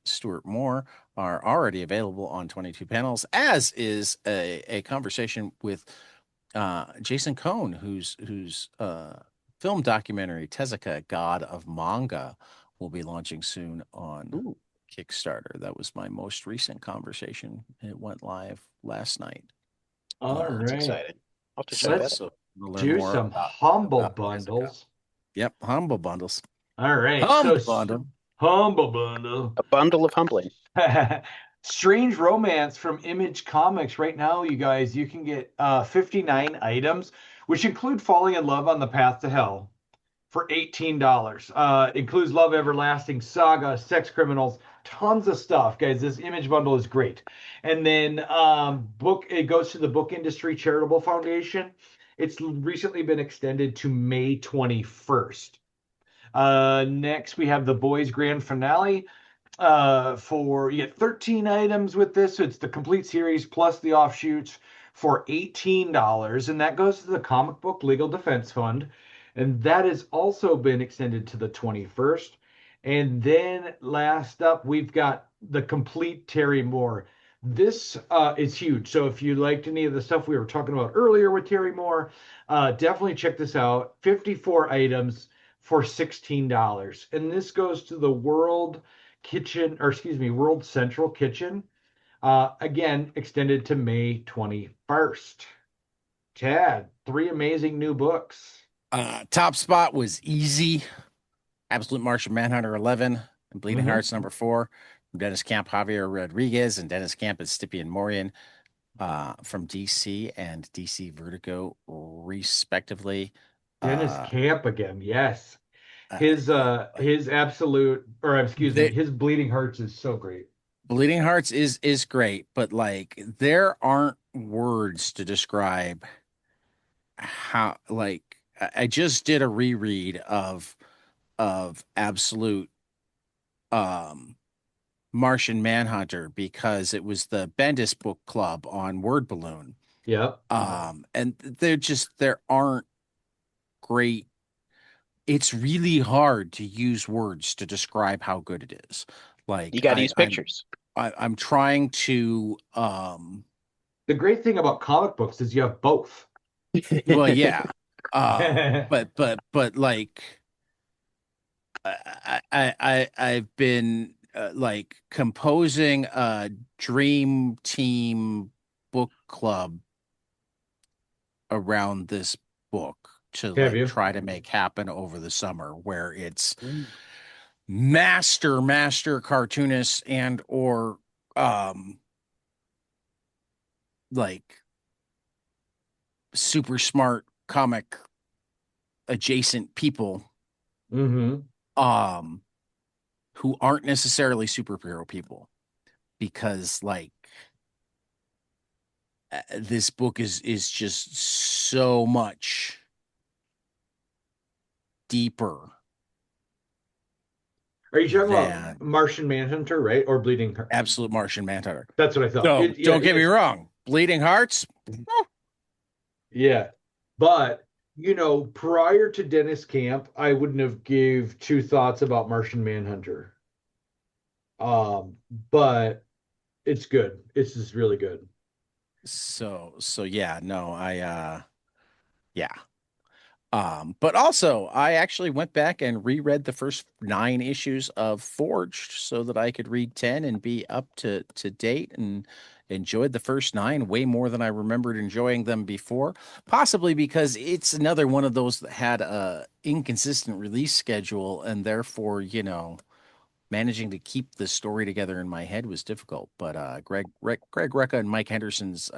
Stuart Moore are already available on 22 panels, as is a conversation with Jason Cohn, whose film documentary Tezuka, God of Manga, will be launching soon on Ooh, Kickstarter. That was my most recent conversation. It went live last night. All Uh, that's right, exciting. I'll have to check so that let's out. so we'll learn do more some humble about Tezuka. bundles. Yep, humble bundles. All right, so Humble bundle. humble bundle. A bundle of humbling. Strange Romance from Image Comics. Right now, you guys, you can get 59 items, which include Falling in Love on the Path to Hell for $18. Includes Love Everlasting, Saga, Sex Criminals, tons of stuff, guys. This image bundle is great. And then it goes to the Book Industry Charitable Foundation. It's recently been extended to May 21st. Next, we have the boys' grand finale. For you get 13 items with this. So it's the complete series plus the offshoots for $18, and that goes to the Comic Book Legal Defense Fund, and that has also been extended to the 21st. And then last up, we've got the complete Terry Moore. This is huge. So if you liked any of the stuff we were talking about earlier with Terry Moore, definitely check this out. 54 items for $16. And this goes to the World Kitchen, or excuse me, World Central Kitchen. Again, extended to May 21st. Chad, three amazing new books. Top spot was easy. Absolute Martian Manhunter 11 and Bleeding Mm-hmm. Hearts number 4 from Dennis Camp, Javier Rodriguez, and Dennis Camp and Stipian Morian from DC and DC Vertigo, respectively. Dennis Uh, Camp again, yes. uh, His absolute, or excuse me, the his Bleeding Hearts is so great. Bleeding Hearts is great, but like there aren't words to describe how like I just did a reread of Absolute um Martian Manhunter because it was the Bendis book club on Word Balloon. Yep. And there aren't great. It's really hard to use words to describe how good it is. You Like got to use pictures. I'm trying to The great thing about comic books is you have both. well yeah but like I've been like composing a dream team book club around this book to Have like you? try to make happen over the summer, where it's Mm. master cartoonists and or um like super smart comic adjacent people Mm-hmm. um who aren't necessarily superhero people, because like this book is just so much deeper Are you talking about than Martian Manhunter, right? Or Bleeding Heart? Absolute Martian Manhunter. That's what I thought. So Yeah, don't get me it's wrong, Bleeding Hearts. yeah. But prior to Dennis Camp, I wouldn't have gave two thoughts about Martian Manhunter. Um, but it's good. It's just really good. So yeah, no, yeah. But also I actually went back and reread the first 9 issues of Forged so that I could read 10 and be up to date, and enjoyed the first 9 way more than I remembered enjoying them before. Possibly because it's another one of those that had a inconsistent release schedule, and therefore, managing to keep the story together in my head was difficult. But Greg Rucka and Mike Henderson's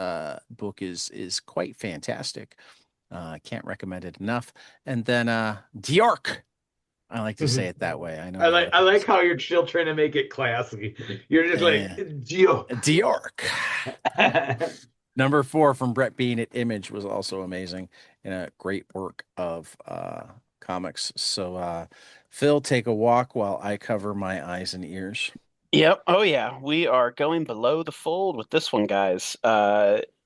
book is quite fantastic. I can't recommend it enough. And then Diork. I like to say it that way. I know I a lot of I people like say how you're still trying to make it classy. You're just like Gio. Diork. Number 4 from Brett Bean at Image was also amazing, and a great work of comics. So Phil, take a walk while I cover my eyes and ears. Yep. Oh yeah. We are going below the fold with this one, guys.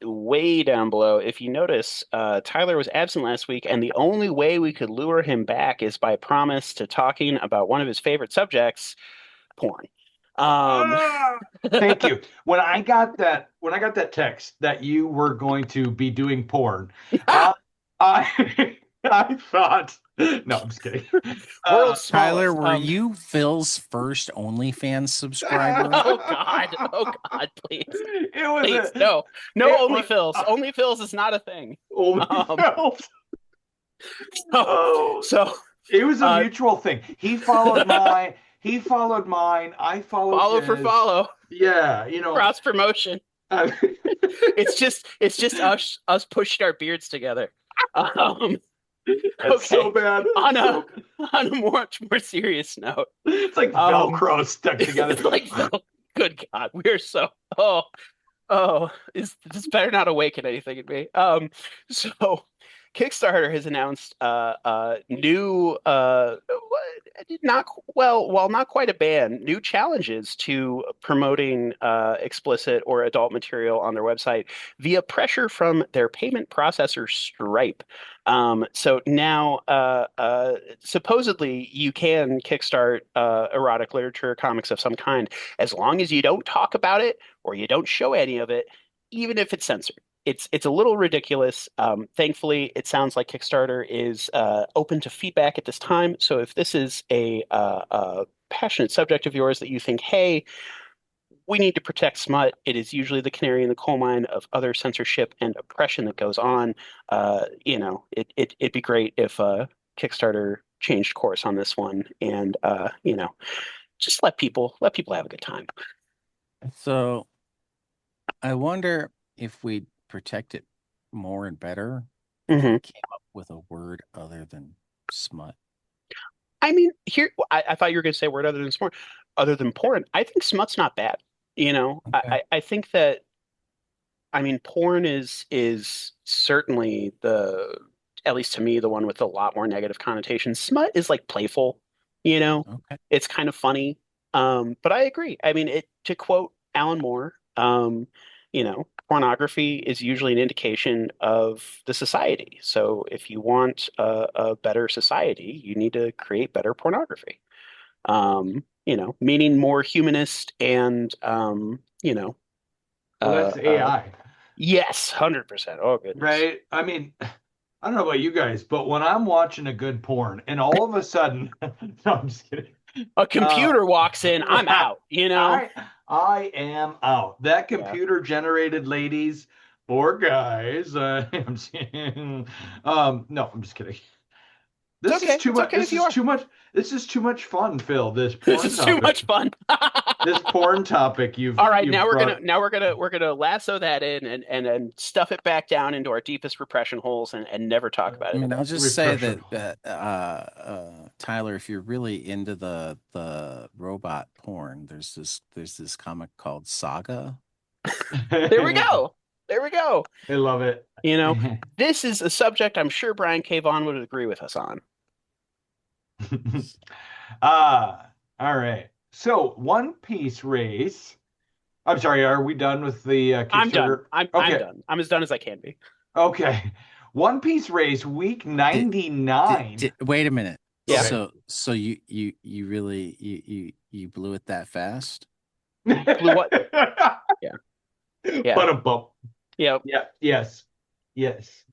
Way down below. If you notice, Tyler was absent last week, and the only way we could lure him back is by promise to talking about one of his favorite subjects, porn. Um, Ah, thank you. When I got that text that you were going to be doing porn, uh, I I thought, no, I'm just kidding. world's Tyler, smallest. were you Phil's first OnlyFans subscriber? Oh God. Oh God, please. It was Please. No. No it only was Phils. Only Phils is not a thing. only Um, felt. so Oh, so it was a uh mutual thing. He followed mine, I followed follow for his. follow. Yeah, Cross promotion. I- It's just us pushing our beards together. Um, that's so okay. bad. On a So on a much more serious note, it's like um, Velcro stuck together. it's like good God, we are so oh is this better not awaken anything in me. So Kickstarter has announced new not well, while not quite a ban, new challenges to promoting explicit or adult material on their website via pressure from their payment processor Stripe. So now supposedly you can kickstart erotic literature, comics of some kind, as long as you don't talk about it or you don't show any of it, even if it's censored. It's a little ridiculous. Thankfully, it sounds like Kickstarter is open to feedback at this time. So if this is a passionate subject of yours that you think, hey, we need to protect smut, it is usually the canary in the coal mine of other censorship and oppression that goes on. It'd be great if Kickstarter changed course on this one, and just let people have a good time. So I wonder if we'd protect it more and better if we hmm came up with a word other than smut. I mean, here I thought you were going to say a word other than porn. I think smut's not bad. Okay. I think that I mean porn is certainly the at least to me the one with a lot more negative connotations. Smut is like playful, you know. Okay. It's kind of funny. But I agree. I mean, to quote Alan Moore, pornography is usually an indication of the society. So if you want a better society, you need to create better pornography. Meaning more humanist and Well, uh, that's uh, AI, yes, 100%. Oh goodness. right? I mean, I don't know about you guys, but when I'm watching a good porn and all of a sudden, no, I'm just kidding. A Uh, computer walks in, I'm out, I I am out. That Yeah. computer generated ladies, Four guys. I'm saying, no, I'm just kidding. This is too It's much. okay if This you is are. too much. This is too much fun, Phil. This This porn is too much topic. fun. This porn topic All right, you've brought. we're gonna lasso that in and stuff it back down into our deepest repression holes and never talk about I it mean, again. I'll just say Repression. that Tyler, if you're really into the robot porn, there's this comic called Saga. There we I go. There we go. love it. You know, this is a subject I'm sure Brian K. Vaughan would agree with us on. All right. So One Piece race. I'm sorry, are we done with the I'm done. Kickstarter? I'm Okay. done. I'm as done as I can be. Okay. One Piece race week Did, 99. wait a minute. Yeah. Okay. So you really you blew it that fast? Blew what? Yeah. Yeah. But a bump. Yeah. Yeah. Yes. Yes.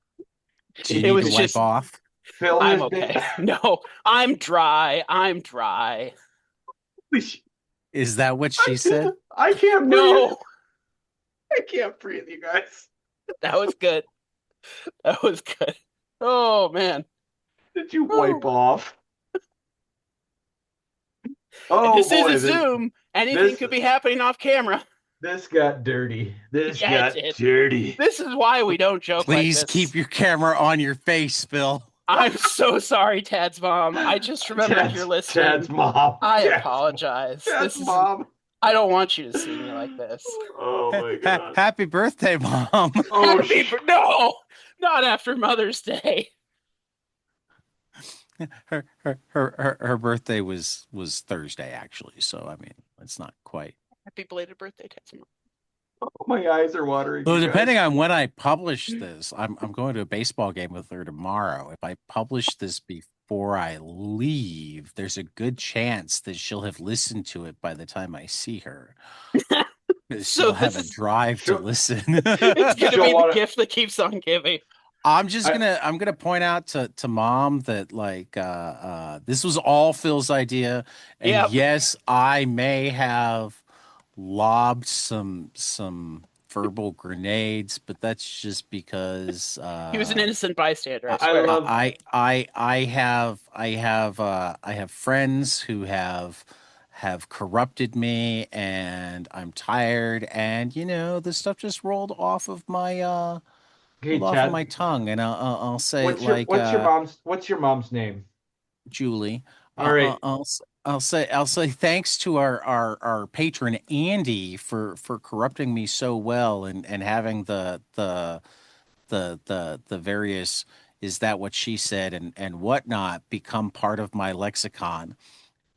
Do you It need was to wipe just off? Phil I'm has okay. been. No, I'm dry. I'm dry. Is that what she said? I can't breathe. No, I can't breathe, you guys. that was good. That was good. Oh man. Did you wipe off? Oh This is boy, a Zoom. Anything this could be happening off camera. this got dirty. This Yeah, it got did. dirty. This is why we don't joke like Please this. keep your camera on your face, Bill. I'm so sorry, Tad's mom. I just remembered Tad's, you're listening. Tad's mom. I Tad's- apologize. Tad's This is mom. I don't want you to see me like this. Oh my god. Happy birthday, Mom. Oh No, not after Mother's Day. Her birthday was Thursday, actually. So I mean, it's not quite. Happy belated birthday, Tad's mom. my eyes are watering. So you depending guys. on when I publish this, I'm going to a baseball game with her tomorrow. If I publish this before I leave, there's a good chance that she'll have listened to it by the time I see her. So She'll have this a is- drive to Sure. listen. It's gonna She'll be the wanna- gift that keeps on giving. I'm gonna point out to Mom that this was all Phil's idea, and Yep. yes, I may have lobbed some verbal grenades, but that's just because He was an innocent bystander. I I swear. love- I have friends who have corrupted me, and I'm tired, and this stuff just rolled off of my Hey, off Tad, of my tongue, and I'll say what's your mom's name? Julie. All right. I'll say thanks to our patron Andy for corrupting me so well, and having the various "is that what she said" and whatnot become part of my lexicon.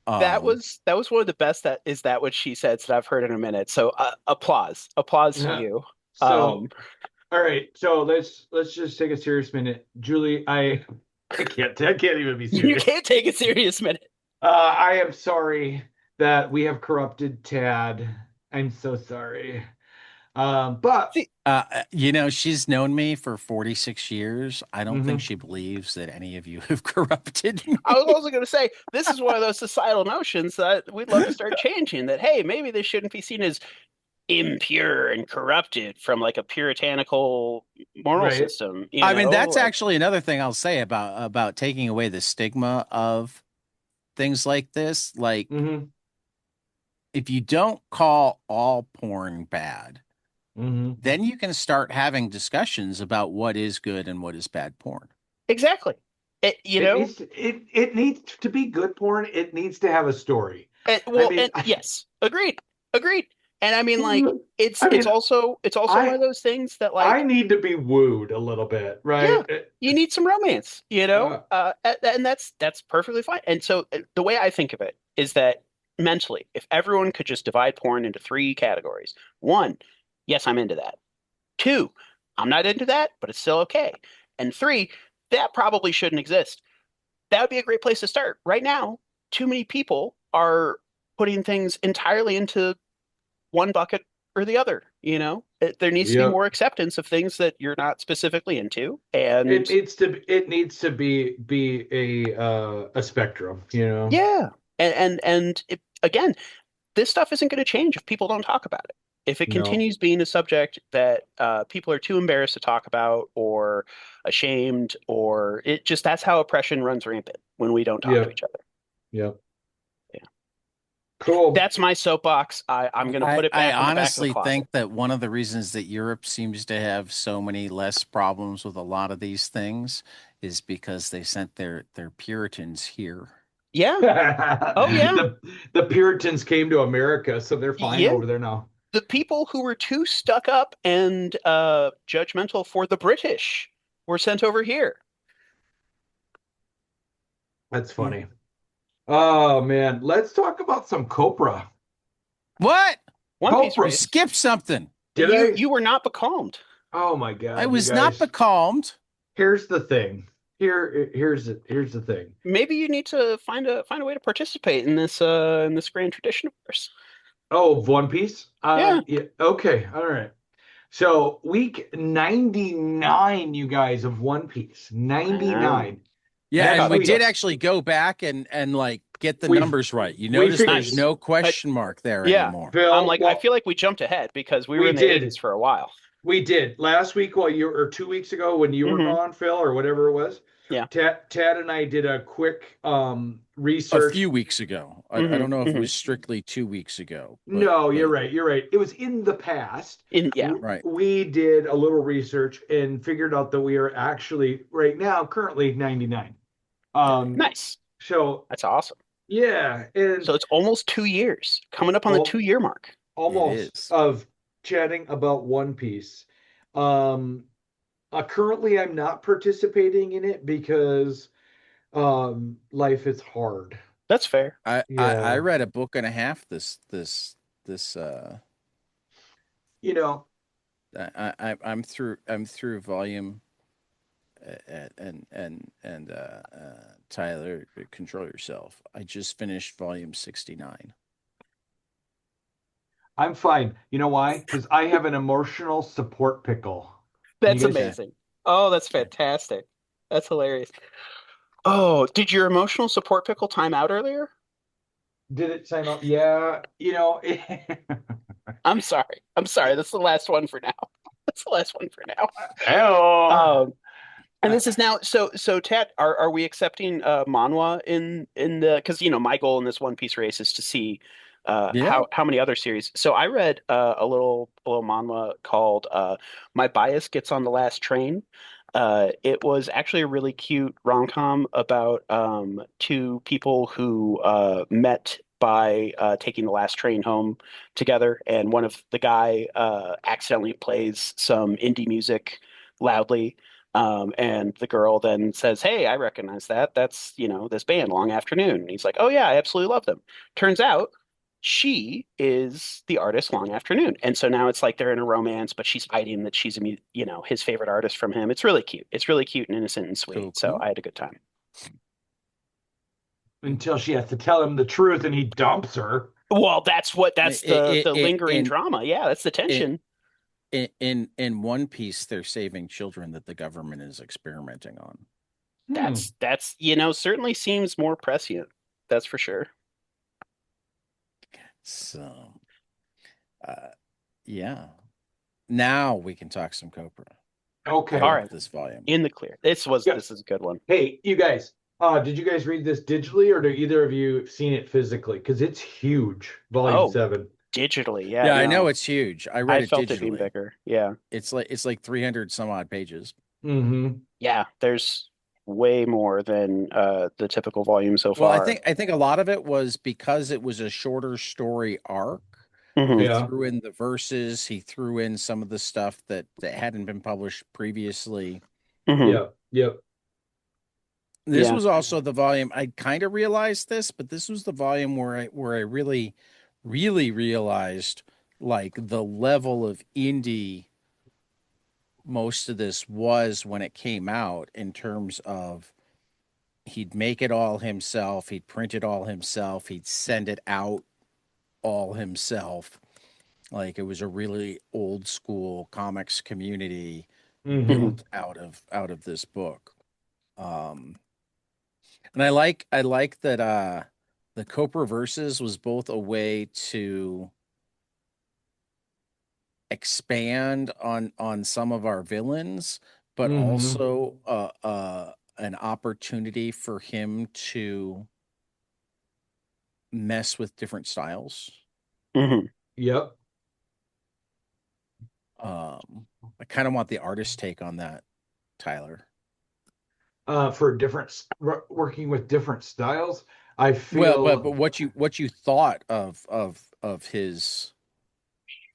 That was one of the best is that what she said that I've heard in a minute. So applause to Yeah. you. So, all right. So let's just take a serious minute, Julie. I can't even be You serious. can't take a serious minute. I am sorry that we have corrupted Tad. I'm so sorry. But See, she's known me for 46 years. I don't think Mhm. she believes that any of you have corrupted me. I was also going to say this is one of those societal notions that we'd love to start changing. That hey, maybe this shouldn't be seen as impure and corrupted from like a puritanical moral Right. system. I mean, that's like- actually another thing I'll say about taking away the stigma of things like this. Like, Mhm. if you don't call all porn bad, Mhm. then you can start having discussions about what is good and what is bad porn. exactly. It It needs to be good porn. It needs to have a story. yes, agreed. And I mean, like it's I mean, also one of those things that like I need to be wooed a little bit, right? you need some romance, and that's perfectly fine. And so the way I think of it is that mentally, if everyone could just divide porn into three categories: one, yes, I'm into that; two, I'm not into that, but it's still okay; and three, that probably shouldn't exist. That would be a great place to start. Right now, too many people are putting things entirely into one bucket or the other. There needs to be Yep. more acceptance of things that you're not specifically into, and It needs to be a spectrum, yeah, and again, this stuff isn't going to change if people don't talk about it. If it No. continues being a subject that people are too embarrassed to talk about or ashamed, or it just that's how oppression runs rampant when we don't talk to Yep. each other. Yep. Yeah. Cool. That's my soapbox. I'm going to put it I back in the back of the honestly closet. think that one of the reasons that Europe seems to have so many less problems with a lot of these things is because they sent their Puritans here. Yeah. Oh, yeah. The Puritans came to America, so they're fine Yeah. over there now. The people who were too stuck up and judgmental for the British were sent over here. That's Hmm. funny. Oh man, let's talk about some Copra. What? One Piece You Copra. race. skipped something. Did I? You were not becalmed. Oh my I God, you was not guys. becalmed. Here's the thing. Here's the thing. Maybe you need to find a way to participate in this grand tradition of ours. Oh, One Piece. Yeah, Yeah. Okay. All right. So week 99, you guys, of One Piece. I know. 99. Yeah, I and Next caught we up did though. week, actually go back and like get the we've numbers right. You we notice figured there's Nice. no I, question mark there yeah, anymore. I'm Phil. like I feel Well, like we jumped ahead because we were we in the 80s did. for a while. We did last week while you or 2 weeks ago when you were Hmm. gone, Phil, or whatever it was. Yeah. Tad and I did a quick A research. few weeks ago. I Hmm. don't know if it Hmm. was strictly 2 weeks ago, No, you're but right. You're right. It was in the past. Yeah. right. We did a little research and figured out that we are actually right now currently 99. Yeah. Um, Nice. so That's awesome. yeah, and So it's almost 2 years, coming up on the all, 2 year mark. It almost is. of chatting about One Piece. Um, currently, I'm not participating in it because life is hard. That's fair. I Yeah, read a book and a half this you know, I'm through volume Tyler, control yourself. I just finished volume 69. I'm fine. You know why? Because I have an emotional support pickle. Can you That's guys? Okay. amazing. Oh, that's fantastic. That's hilarious. Oh, did your emotional support pickle time out earlier? Did it sign up? Yeah, I'm sorry. I'm sorry. That's the last one for now. That's the last one for now. Hello. And this is now so Tat, are we accepting manhwa in the because my goal in this One Piece race is to see Yeah. how many other series. So I read a little manhwa called My Bias Gets on the Last Train. It was actually a really cute rom-com about two people who met by taking the last train home together, and one of the guy accidentally plays some indie music loudly. And the girl then says, "Hey, I recognize that. That's, this band, Long Afternoon." And he's like, "Oh yeah, I absolutely love them." Turns out she is the artist Long Afternoon. And so now it's like they're in a romance, but she's hiding that she's his favorite artist from him. It's really cute. It's really cute and innocent and Cool, sweet. So cool. I had a good time. Until she has to tell him the truth and he dumps her. Well, that's the lingering In drama. Yeah, that's the tension. in One Piece, they're saving children that the government is experimenting on. Hmm. That's certainly seems more prescient. That's for sure. So, uh, yeah. Now we can talk some Copra. I All Okay. love right, this volume. in the clear. Yeah. This is a good one. Hey, you guys, did you guys read this digitally or do either of you seen it physically? Because it's huge, volume Oh, 7. digitally. Yeah, Yeah, I know no. it's huge. I read I it felt it being digitally. bigger. Yeah. It's like 300 some odd pages. Mm-hmm. Yeah, there's way more than the typical volume so Well, I far. think I think a lot of it was because it was a shorter story arc. He Hmm. Yeah. threw in the verses, he threw in some of the stuff that hadn't been published previously. Hmm. Yep. Yep. This Yeah. was also the volume I kind of realized this, but this was the volume where I really really realized like the level of indie most of this was when it came out in terms of he'd make it all himself, he'd print it all himself, he'd send it out all himself. Like it was a really old school comics community Mm-hmm. Hmm. built out of this book. Um and I like that the Copra verses was both a way to expand on some of our villains, but Hmm. also an opportunity for him to mess with different styles. Hmm. Yep. I kind of want the artist take on that, Tyler. For working with different styles, I Well, but feel. what you thought of his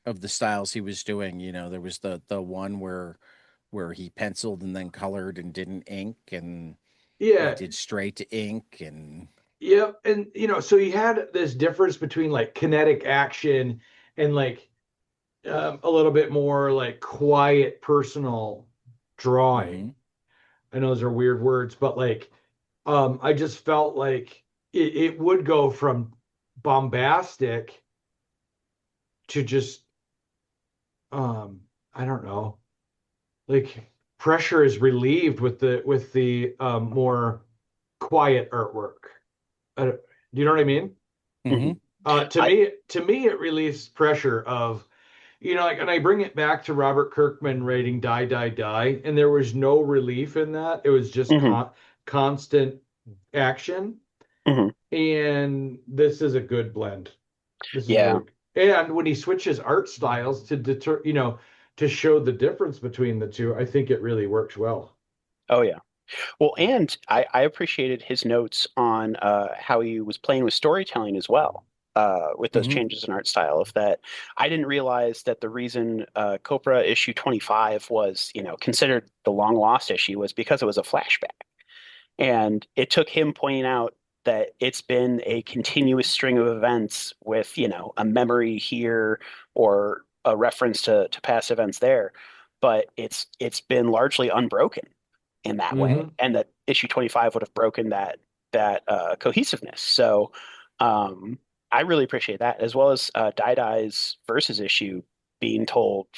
of the styles he was doing? You know, there was the one where he penciled and then colored and didn't ink, and he Yeah. did straight to ink, and Yep. And so you had this difference between like kinetic action and like a little bit more like quiet personal drawing. mm-hmm, I know those are weird words, but like I just felt like it would go from bombastic to just um I don't know, like pressure is relieved with the more quiet artwork. Do you know what I mean? mm-hmm. Hmm. To I me, it relieves pressure of, like, and I bring it back to Robert Kirkman writing Die, Die, Die, and there was no relief in that. It was just hmm constant action. hmm And this is a good blend. This is Yeah. very, and when he switches art styles to to show the difference between the two, I think it really works well. Oh yeah. Well, and I appreciated his notes on how he was playing with storytelling as well, with those Mm-hmm. changes in art style. Of that, I didn't realize that the reason Copra issue 25 was, considered the long lost issue was because it was a flashback. And it took him pointing out that it's been a continuous string of events with, a memory here or a reference to past events there, but it's been largely unbroken in that way, Hmm. and that issue 25 would have broken that cohesiveness. So um, I really appreciate that, as well as Dai's versus issue being told,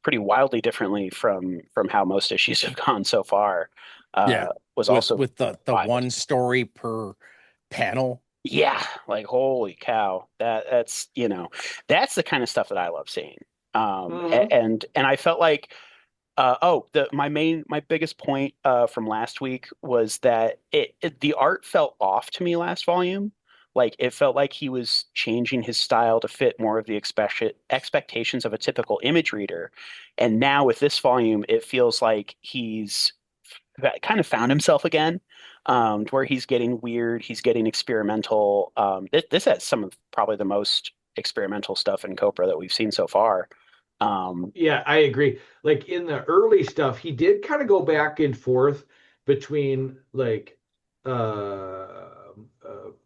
pretty wildly differently from how most issues have gone so far. Yeah, Was with also the wild. one story per panel. Yeah, like holy cow. That's the kind of stuff that I love seeing. Hmm. And I felt like the my biggest point from last week was that the art felt off to me last volume. Like it felt like he was changing his style to fit more of the expectations of a typical image reader. And now with this volume, it feels like he's kind of found himself again, to where he's getting weird, he's getting experimental. This has some of probably the most experimental stuff in Copra that we've seen so far. Um, Yeah, I agree. Like in the early stuff, he did kind of go back and forth between like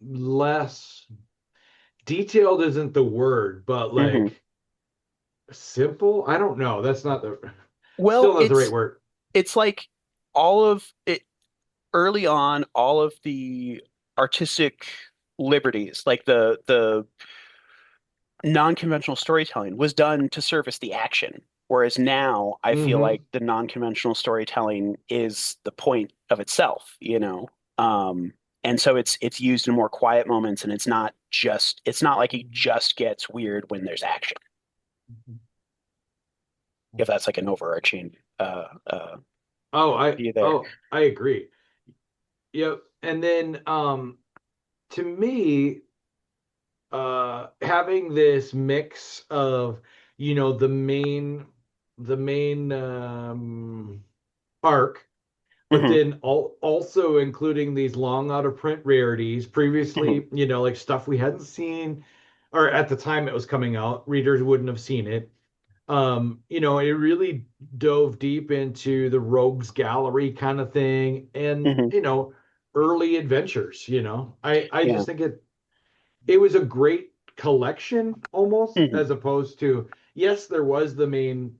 less detailed isn't the word, but mhm. like simple. I don't know. That's not the Well, still not the right it's word. it's like all of it early on, all of the artistic liberties, like the non-conventional storytelling was done to service the action. Whereas now I feel Hmm. like the non-conventional storytelling is the point of itself. Um, and so it's used in more quiet moments, and it's not like it just gets weird when there's action. If that's like an overarching view there. I agree. Yep. And then to me, having this mix of, the main arc, but Hmm. then also including these long out of print rarities Hmm. previously, like stuff we hadn't seen, or at the time it was coming out, readers wouldn't have seen it. It really dove deep into the rogues gallery kind of thing, and Hmm. early adventures. I Yeah. just think it was a great collection almost, Hmm. as opposed to, yes, there was the main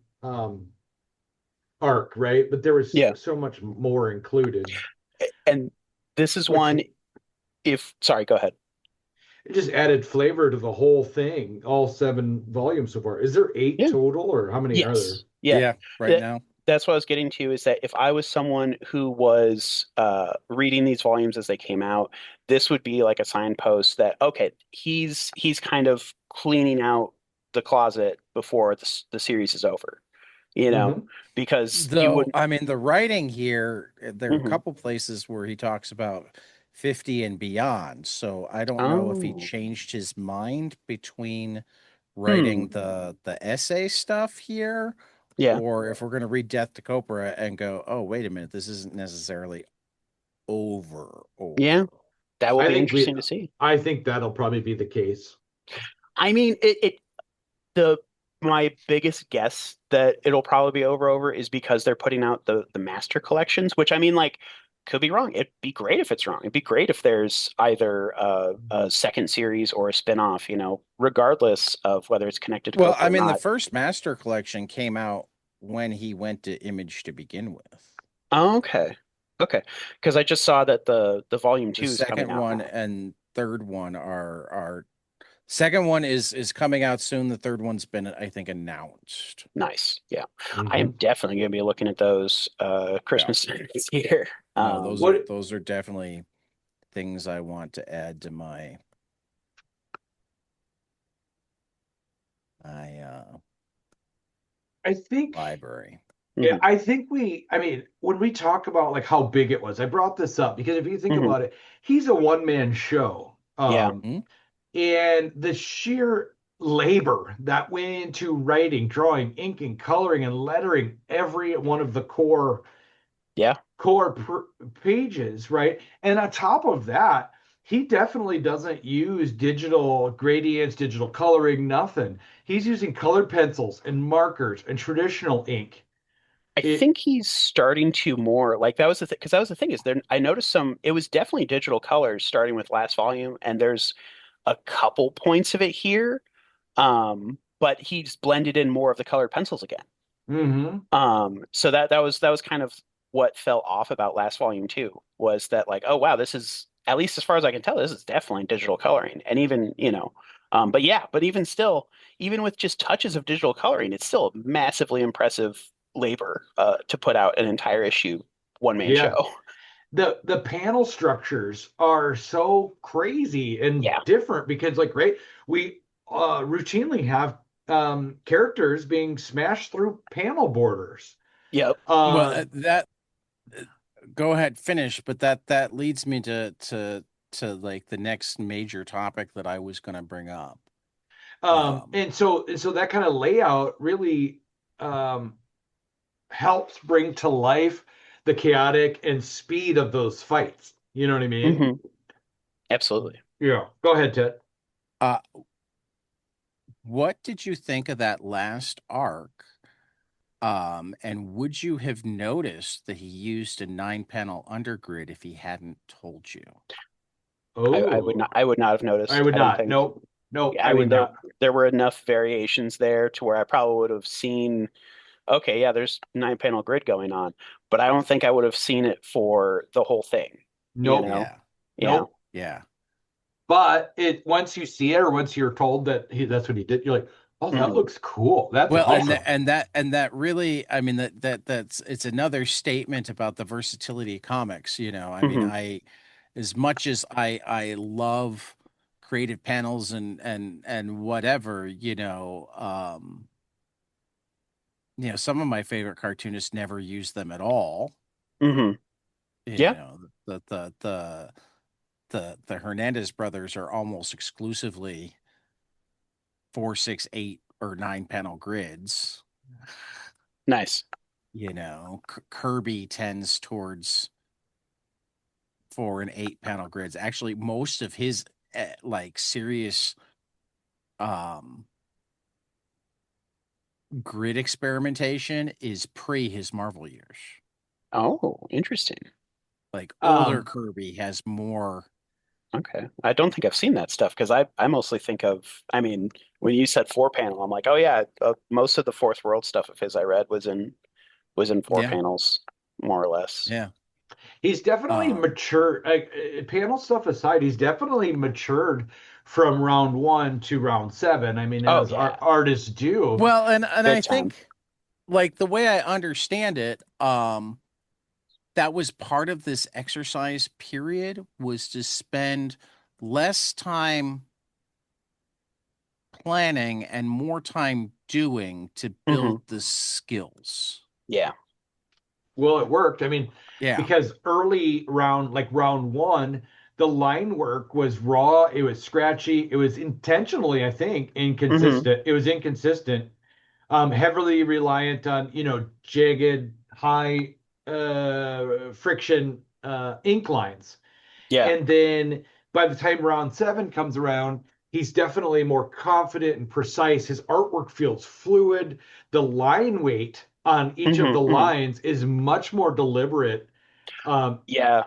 arc, right? But there was Yeah. so much more included, And this is which one, if sorry, go ahead. it just added flavor to the whole thing, all 7 volumes so far. Is there 8 Yeah. total, or how many are there? Yes. Yeah. Yeah, right That, now. that's what I was getting to, is that if I was someone who was reading these volumes as they came out, this would be like a signpost that, okay, he's kind of cleaning out the closet before the series is over, you know, Hmm. because you Though, wouldn't. I mean, the writing here, there are a Mhm. couple places where he talks about 50 and beyond. So I don't know if he Oh, changed his mind between hmm. writing the essay stuff here, Yeah, or if we're going to read Death to Copra and go, oh, wait a minute, this isn't necessarily over. yeah, that will I be think we, interesting to see. I think that'll probably be the case. I mean, the my biggest guess that it'll probably be over is because they're putting out the master collections, which I mean, like, could be wrong. It'd be great if it's wrong. It'd be great if there's either a second series or a spin-off, regardless of whether it's connected to Well, I Copra or mean, the not. first Master Collection came out when he went to Image to begin with. Oh, okay. Okay. Because I just saw that the volume The two is coming second out one now. and third one are second one is coming out soon. The third one's been, I think, announced. Nice. Yeah. I am Hmm. definitely going to be looking at those Yeah. Christmas this year. No, What those are definitely things I want to add to my I think library. Yeah, Mhm. I think I mean, when we talk about like how big it was, I brought this up because if you think Mhm. about it, he's a one-man show. Yeah. Hmm? And the sheer labor that went into writing, drawing, inking, coloring, and lettering every one of the Yeah. pages, right? And on top of that, he definitely doesn't use digital gradients, digital coloring, nothing. He's using colored pencils and markers and traditional ink. I It, think he's starting to more like that was the thing because that was the thing is there I noticed it was definitely digital colors starting with last volume and there's a couple points of it here. But he's blended in more of the colored pencils again. mhm. So that was kind of what fell off about last volume too, was that like, oh wow, this is at least as far as I can tell, this is definitely digital coloring. And even, but yeah, but even still, even with just touches of digital coloring, it's still a massively impressive labor to put out an entire issue one man Yeah. show. The panel structures are so crazy and Yeah. different because like right, we routinely have characters being smashed through panel borders. Yep. Well, Uh, that go ahead, finish, but that leads me to like the next major topic that I was going to bring up. Um, and so that kind of layout really um, helps bring to life the chaotic and speed of those fights. You know what I mean? Hmm. Absolutely. Yeah. Go ahead, Ted. uh, what did you think of that last arc? And would you have noticed that he used a 9 panel undergrid if he hadn't told you? I would Oh, not have I noticed. would I don't not. think. Nope. Nope. Yeah, I I mean would not. there were enough variations there to where I probably would have seen, okay, yeah, there's 9 panel grid going on, but I don't think I would have seen it for the whole thing, you Nope. know? Yeah, Yeah. Nope. yeah. But it once you see it or once you're told that that's what he did, you're like, oh, that Hmm. looks cool. That's Well, awesome. and that really, I mean, that's it's another statement about the versatility of comics. I mean, Hmm. as much as I love creative panels and whatever, some of my favorite cartoonists never use them at all. Hmm. You Yeah. know, the Hernandez brothers are almost exclusively 4, 6, 8, or 9 panel grids. Nice. Kirby tends towards 4 and 8 panel grids. Actually, most of his like serious um grid experimentation is pre his Marvel years. Oh, interesting. Like older Um, Kirby has more. Okay. I don't think I've seen that stuff because I mostly think of, I mean, when you said 4 panel, I'm like, oh yeah, most of the Fourth World stuff of his I read was in four Yeah, panels, more or less. yeah. he's definitely Um, mature. Panel stuff aside, he's definitely matured from round one to round seven. I mean, Oh as yeah, artists do. well, and I big time. think like the way I understand it, that was part of this exercise period was to spend less time planning and more time doing to Hmm. build the skills. Yeah. Well, it worked. I mean, Yeah. because early round, like round one, the line work was raw. It was scratchy. It was intentionally, I think, Hmm. inconsistent. It was inconsistent, heavily reliant on, jagged, high friction ink lines. Yeah. And then by the time round seven comes around, he's definitely more confident and precise. His artwork feels fluid. The line weight on each of Hmm. the Hmm. lines is much more deliberate. Um, Yeah.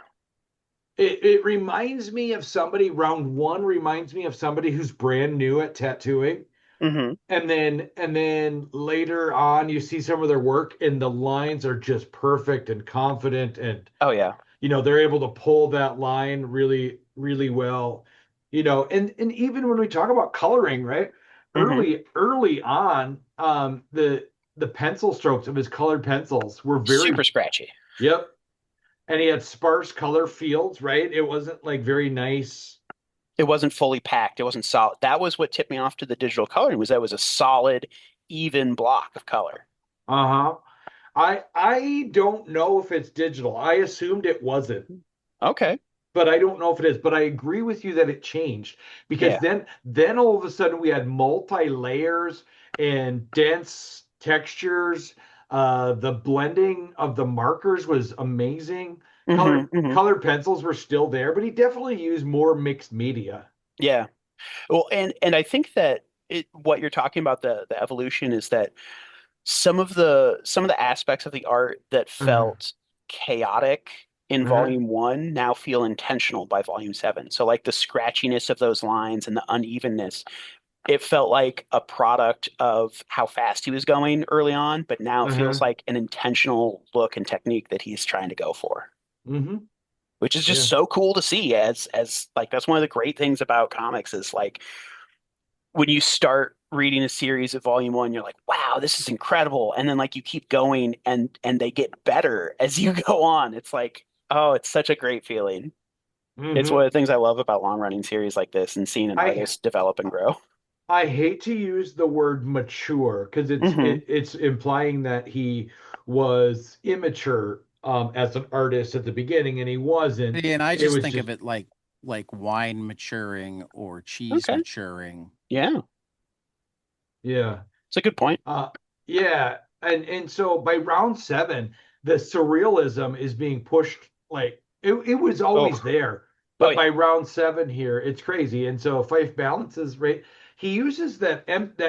it reminds me of somebody, round one reminds me of somebody who's brand new at tattooing. Hmm. And then later on you see some of their work and the lines are just perfect and confident, and Oh yeah. they're able to pull that line really, really well. And even when we talk about coloring, right? Hmm. Early on, the pencil strokes of his colored pencils were very, Super scratchy. yep. And he had sparse color fields, right? It wasn't like very nice. It wasn't fully packed. It wasn't solid. That was what tipped me off to the digital coloring, was that it was a solid, even block of color. Uh-huh. I don't know if it's digital. I assumed it wasn't, Okay. but I don't know if it is. But I agree with you that it changed, because Yeah. then all of a sudden we had multi layers and dense textures. The blending of the markers was amazing. Hmm. Hmm. Colored pencils were still there, but he definitely used more mixed media. Yeah. Well, and I think that what you're talking about, the evolution, is that some of the aspects of the art that Uh-huh. felt chaotic in Uh-huh. volume one now feel intentional by volume seven. So like the scratchiness of those lines and the unevenness, it felt like a product of how fast he was going early on, but now it feels Uh-huh. like an intentional look and technique that he's trying to go for, Mm-hmm. which is just Yeah. so cool to see. As like, that's one of the great things about comics, is like when you start reading a series at volume one, you're like, wow, this is incredible. And then like you keep going, and they get better as you go on. It's like, oh, it's such a great feeling. It's one Mm-hmm. of the things I love about long running series like this, and seeing an I artist develop and grow. I hate to use the word mature because Hmm. it's implying that he was immature as an artist at the beginning, and he wasn't. And I It just was think of just, it like wine maturing or cheese Okay. maturing. Yeah, yeah. it's a good point. Uh, yeah, and so by round seven, the surrealism is being pushed, like it was always Oh, there, oh but yeah. by round seven here, it's crazy. And so Fife balances, right. He uses that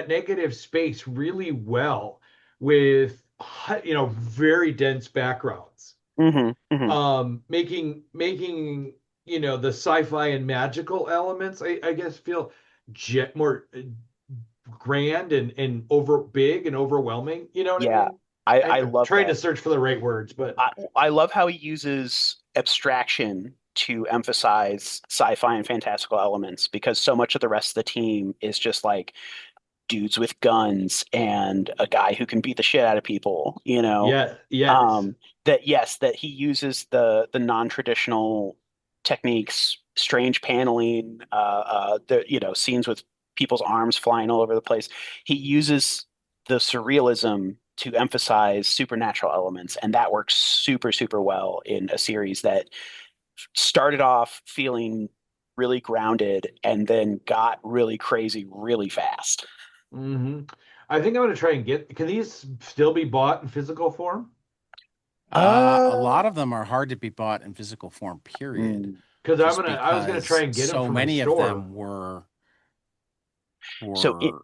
negative space really well with very dense backgrounds, Hmm. Hmm. making the sci-fi and magical elements, I guess, feel jet more grand and over big and overwhelming. You know what I Yeah, mean? I I'm love trying to that. search for the right words, but I love how he uses abstraction to emphasize sci-fi and fantastical elements, because so much of the rest of the team is just like dudes with guns and a guy who can beat the shit out of people, you know. yeah, yes. Um, that yes, that he uses the non-traditional techniques, strange paneling, the scenes with people's arms flying all over the place. He uses the surrealism to emphasize supernatural elements, and that works super, super well in a series that started off feeling really grounded and then got really crazy really fast. hmm I think I'm going to try and get. Can these still be bought in physical form? A Uh, lot of them are hard to be bought in physical form, period, mm. Because just I was gonna try because and get them so for my many of store. them were So were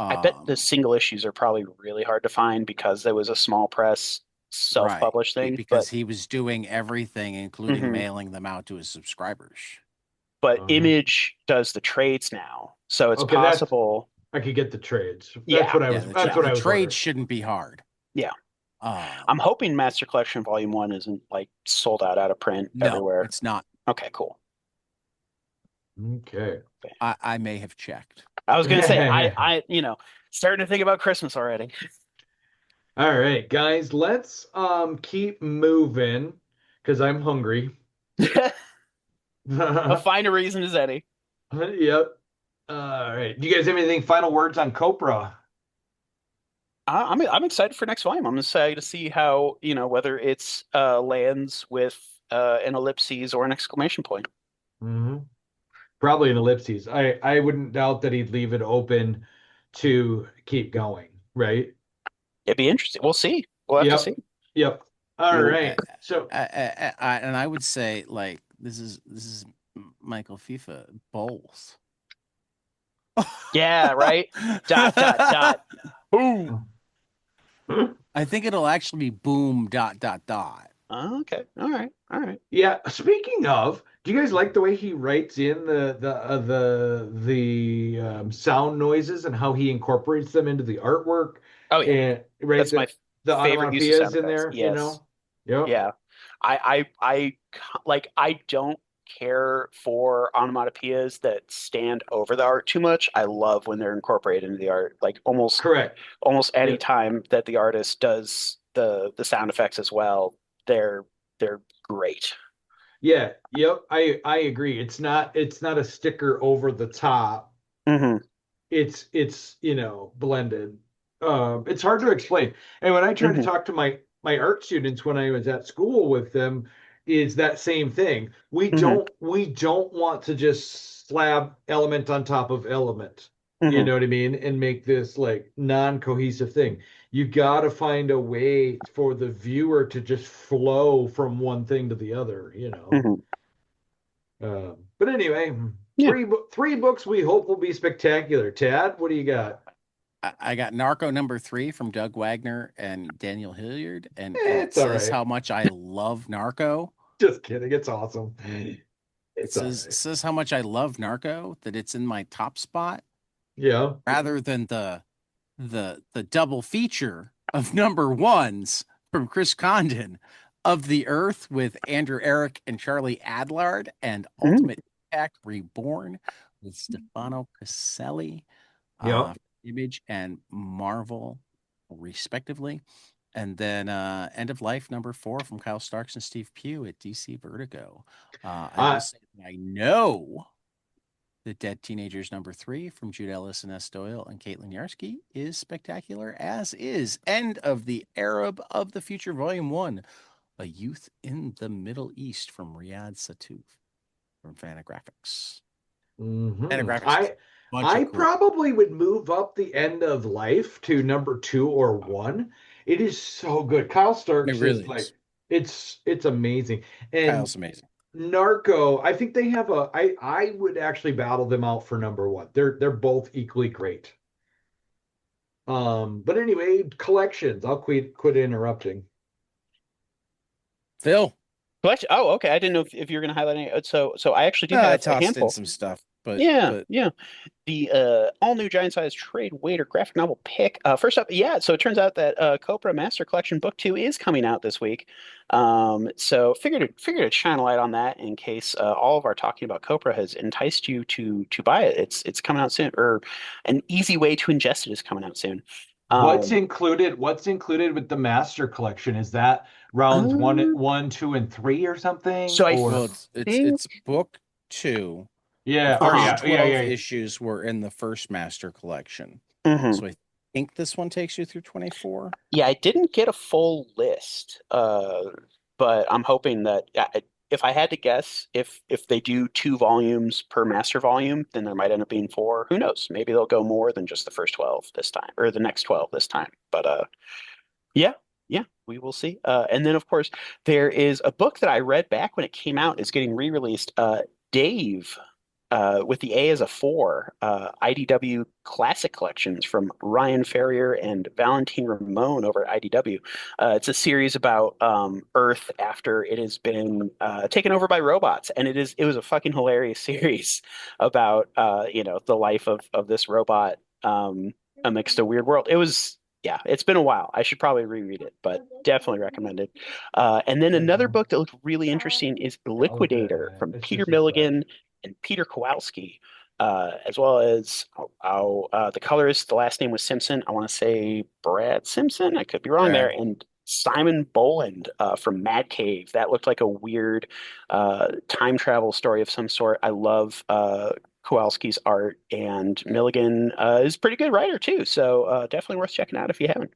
I bet the um single issues are probably really hard to find because there was a small press right self-published thing. But because he was doing everything, including mhm. mailing them out to his subscribers. But Uh-huh. Image does the trades now, so it's Okay, that's possible. I could get the trades. Yeah, Yeah, That's yeah, what the I was trade ordering. shouldn't be hard. yeah. I'm Um, hoping Master Collection Volume One isn't like sold out of print no, everywhere. it's not. Okay, cool. Okay. I may have checked. I was gonna say starting to think about Christmas already. All right, guys, let's keep moving because I'm hungry. A finer reason as any. Yep. All right. Do you guys have anything final words on Copra? I'm excited for next volume. I'm excited to see how, whether it's lands with an ellipses or an exclamation point. Hmm. Probably an ellipses. I wouldn't doubt that he'd leave it open to keep going, right? It'd be interesting. We'll see. We'll have to see. Yep. Yep. All And right. So I would say like this is Michael FIFA bowls. Yeah, right. Dot dot dot. Boom. I think it'll actually be boom dot dot dot. Okay. All right. All right. yeah, speaking of, do you guys like the way he writes in the sound noises and how he incorporates them into the artwork Oh yeah. and right That's my the favorite use of onomatopoeias sound in effects. there, you Yes. know? Yep. Yeah. Like I don't care for onomatopoeias that stand over the art too much. I love when they're incorporated into the art. Like Correct. almost any Yep. time that the artist does the sound effects as well, they're great. Yeah, yep. I agree. It's not a sticker over the top. Hmm. It's blended. It's hard to explain. And when I try to Hmm. talk to my art students when I was at school with them, is that same thing. We Hmm. don't we don't want to just slab element on top of element. You Hmm. know what I mean? And make this like non-cohesive thing. You got to find a way for the viewer to just flow from one thing to the other. Hmm. But anyway, Yeah. three books we hope will be spectacular. Tad, what do you got? I got Narco #3 from Doug Wagner and Daniel Hilliard, and it It's all says right. how much I love Narco. Just kidding. It's awesome. It It's all says right. says how much I love Narco, that it's in my top spot Yeah. rather than the double feature of number ones from Chris Condon of the Earth with Andrew Eric and Charlie Adlard, and Mm. Ultimate Impact Reborn with Stefano Caselli, Yeah. Image and Marvel, respectively. And then End of Life #4 from Kyle Starks and Steve Pugh at DC Vertigo. I will I say I know the Dead Teenagers #3 from Jude Ellis and S. Doyle and Caitlin Yarsky is spectacular, as is End of the Arab of the Future Volume 1, A Youth in the Middle East from Riyad Sattouf from Fantagraphics. mhm. Fantagraphics is I a bunch I of cool. probably would move up the end of life to number two or one. It is so good. Kyle It Starks is really like is. it's amazing. And Kyle's amazing. Narco, I think they have I would actually battle them out for number one. They're both equally great. But anyway, collections. I'll quit interrupting. Phil, Collection. Oh, okay. I didn't know if you were going to highlight any. So I actually do I have a tossed in handful. some stuff, but Yeah, but yeah. The all new giant size trade waiter graphic novel pick. First up, yeah. So it turns out that Copra Master Collection Book 2 is coming out this week. So figured to shine a light on that in case all of our talking about Copra has enticed you to buy it. It's coming out soon, or an easy way to ingest it is coming out soon. What's Um, included? What's included with the master collection? Is that rounds uh, one, two, and three or something? so I Or well, it's think, it's book 2. The yeah, or first uh-huh. yeah, 12 yeah. issues were in the first master collection. Hmm. So I think this one takes you through 24. Yeah, I didn't get a full list, but I'm hoping that if I had to guess, if they do 2 volumes per master volume, then there might end up being 4. Who knows? Maybe they'll go more than just the first 12 this time, or the next 12 this time. But yeah, yeah, we will see. And then of course there is a book that I read back when it came out is getting re-released. Dave with the A as a 4, IDW Classic Collections from Ryan Ferrier and Valentine Ramon over at IDW. It's a series about Earth after it has been taken over by robots, and it was a fucking hilarious series about the life of this robot amidst a weird world. It was. Yeah, it's been a while. I should probably reread it, but definitely recommend it. And then another book that looked really interesting is I'll look at Liquidator that. from It's Peter just a sec. Milligan and Peter Kowalski, as well as the colorist. The last name was Simpson. I want to say Brad Simpson. I could be wrong there. Brad. And Simon Boland from Mad Cave. That looked like a weird time travel story of some sort. I love Kowalski's art, and Milligan is a pretty good writer too. So definitely worth checking out if you haven't.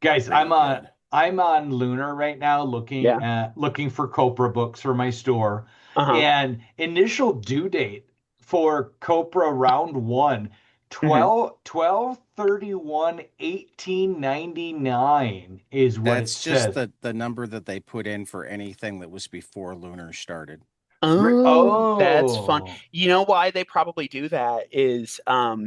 Guys, Really good. I'm on Lunar right now Yeah. looking for Copra books for my store. Uh-huh. And initial due date for Copra round one, Hmm. 1899 is what it That's just says. the number that they put in for anything that was before Lunar started. Oh, that's fun. Oh. You know why they probably do that is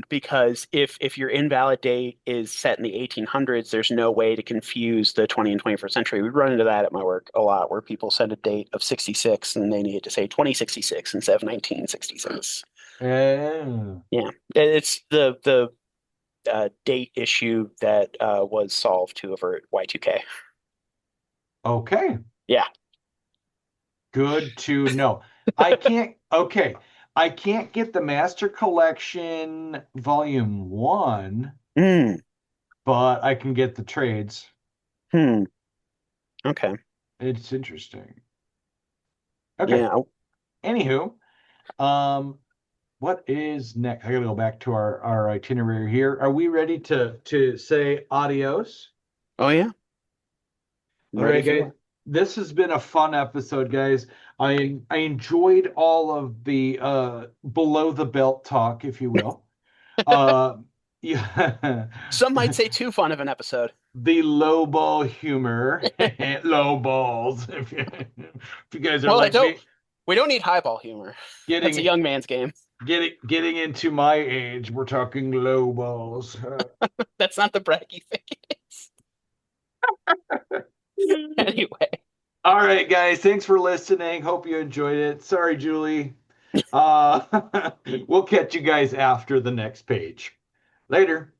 because if your invalid date is set in the 1800s, there's no way to confuse the 20th and 21st century. We run into that at my work a lot, where people send a date of 66 and they need to say 2066 instead of 1966. Oh. Yeah, it's the date issue that was solved to avert Y2K. Okay. Yeah. Good to know. Okay. I can't get the Master Collection Volume 1, Hmm. but I can get the trades. Hmm. Okay. It's interesting. Okay. Yeah. Anywho, um, what is next? I gotta go back to our itinerary here. Are we ready to say adios? Oh yeah. I'm All ready right, if you guys. are. This has been a fun episode, guys. I enjoyed all of the below the belt talk, if you will. Uh, yeah, Some might say too fun of an episode. the low ball humor, low balls. If you guys are Well, I like don't. me, We don't need highball humor. That's a getting young man's game. getting into my age, we're talking low balls. That's not the brag you think it is. Anyway, All right, guys. Thanks for listening. Hope you enjoyed it. Sorry, Julie. Uh, we'll catch you guys after the next page. Later.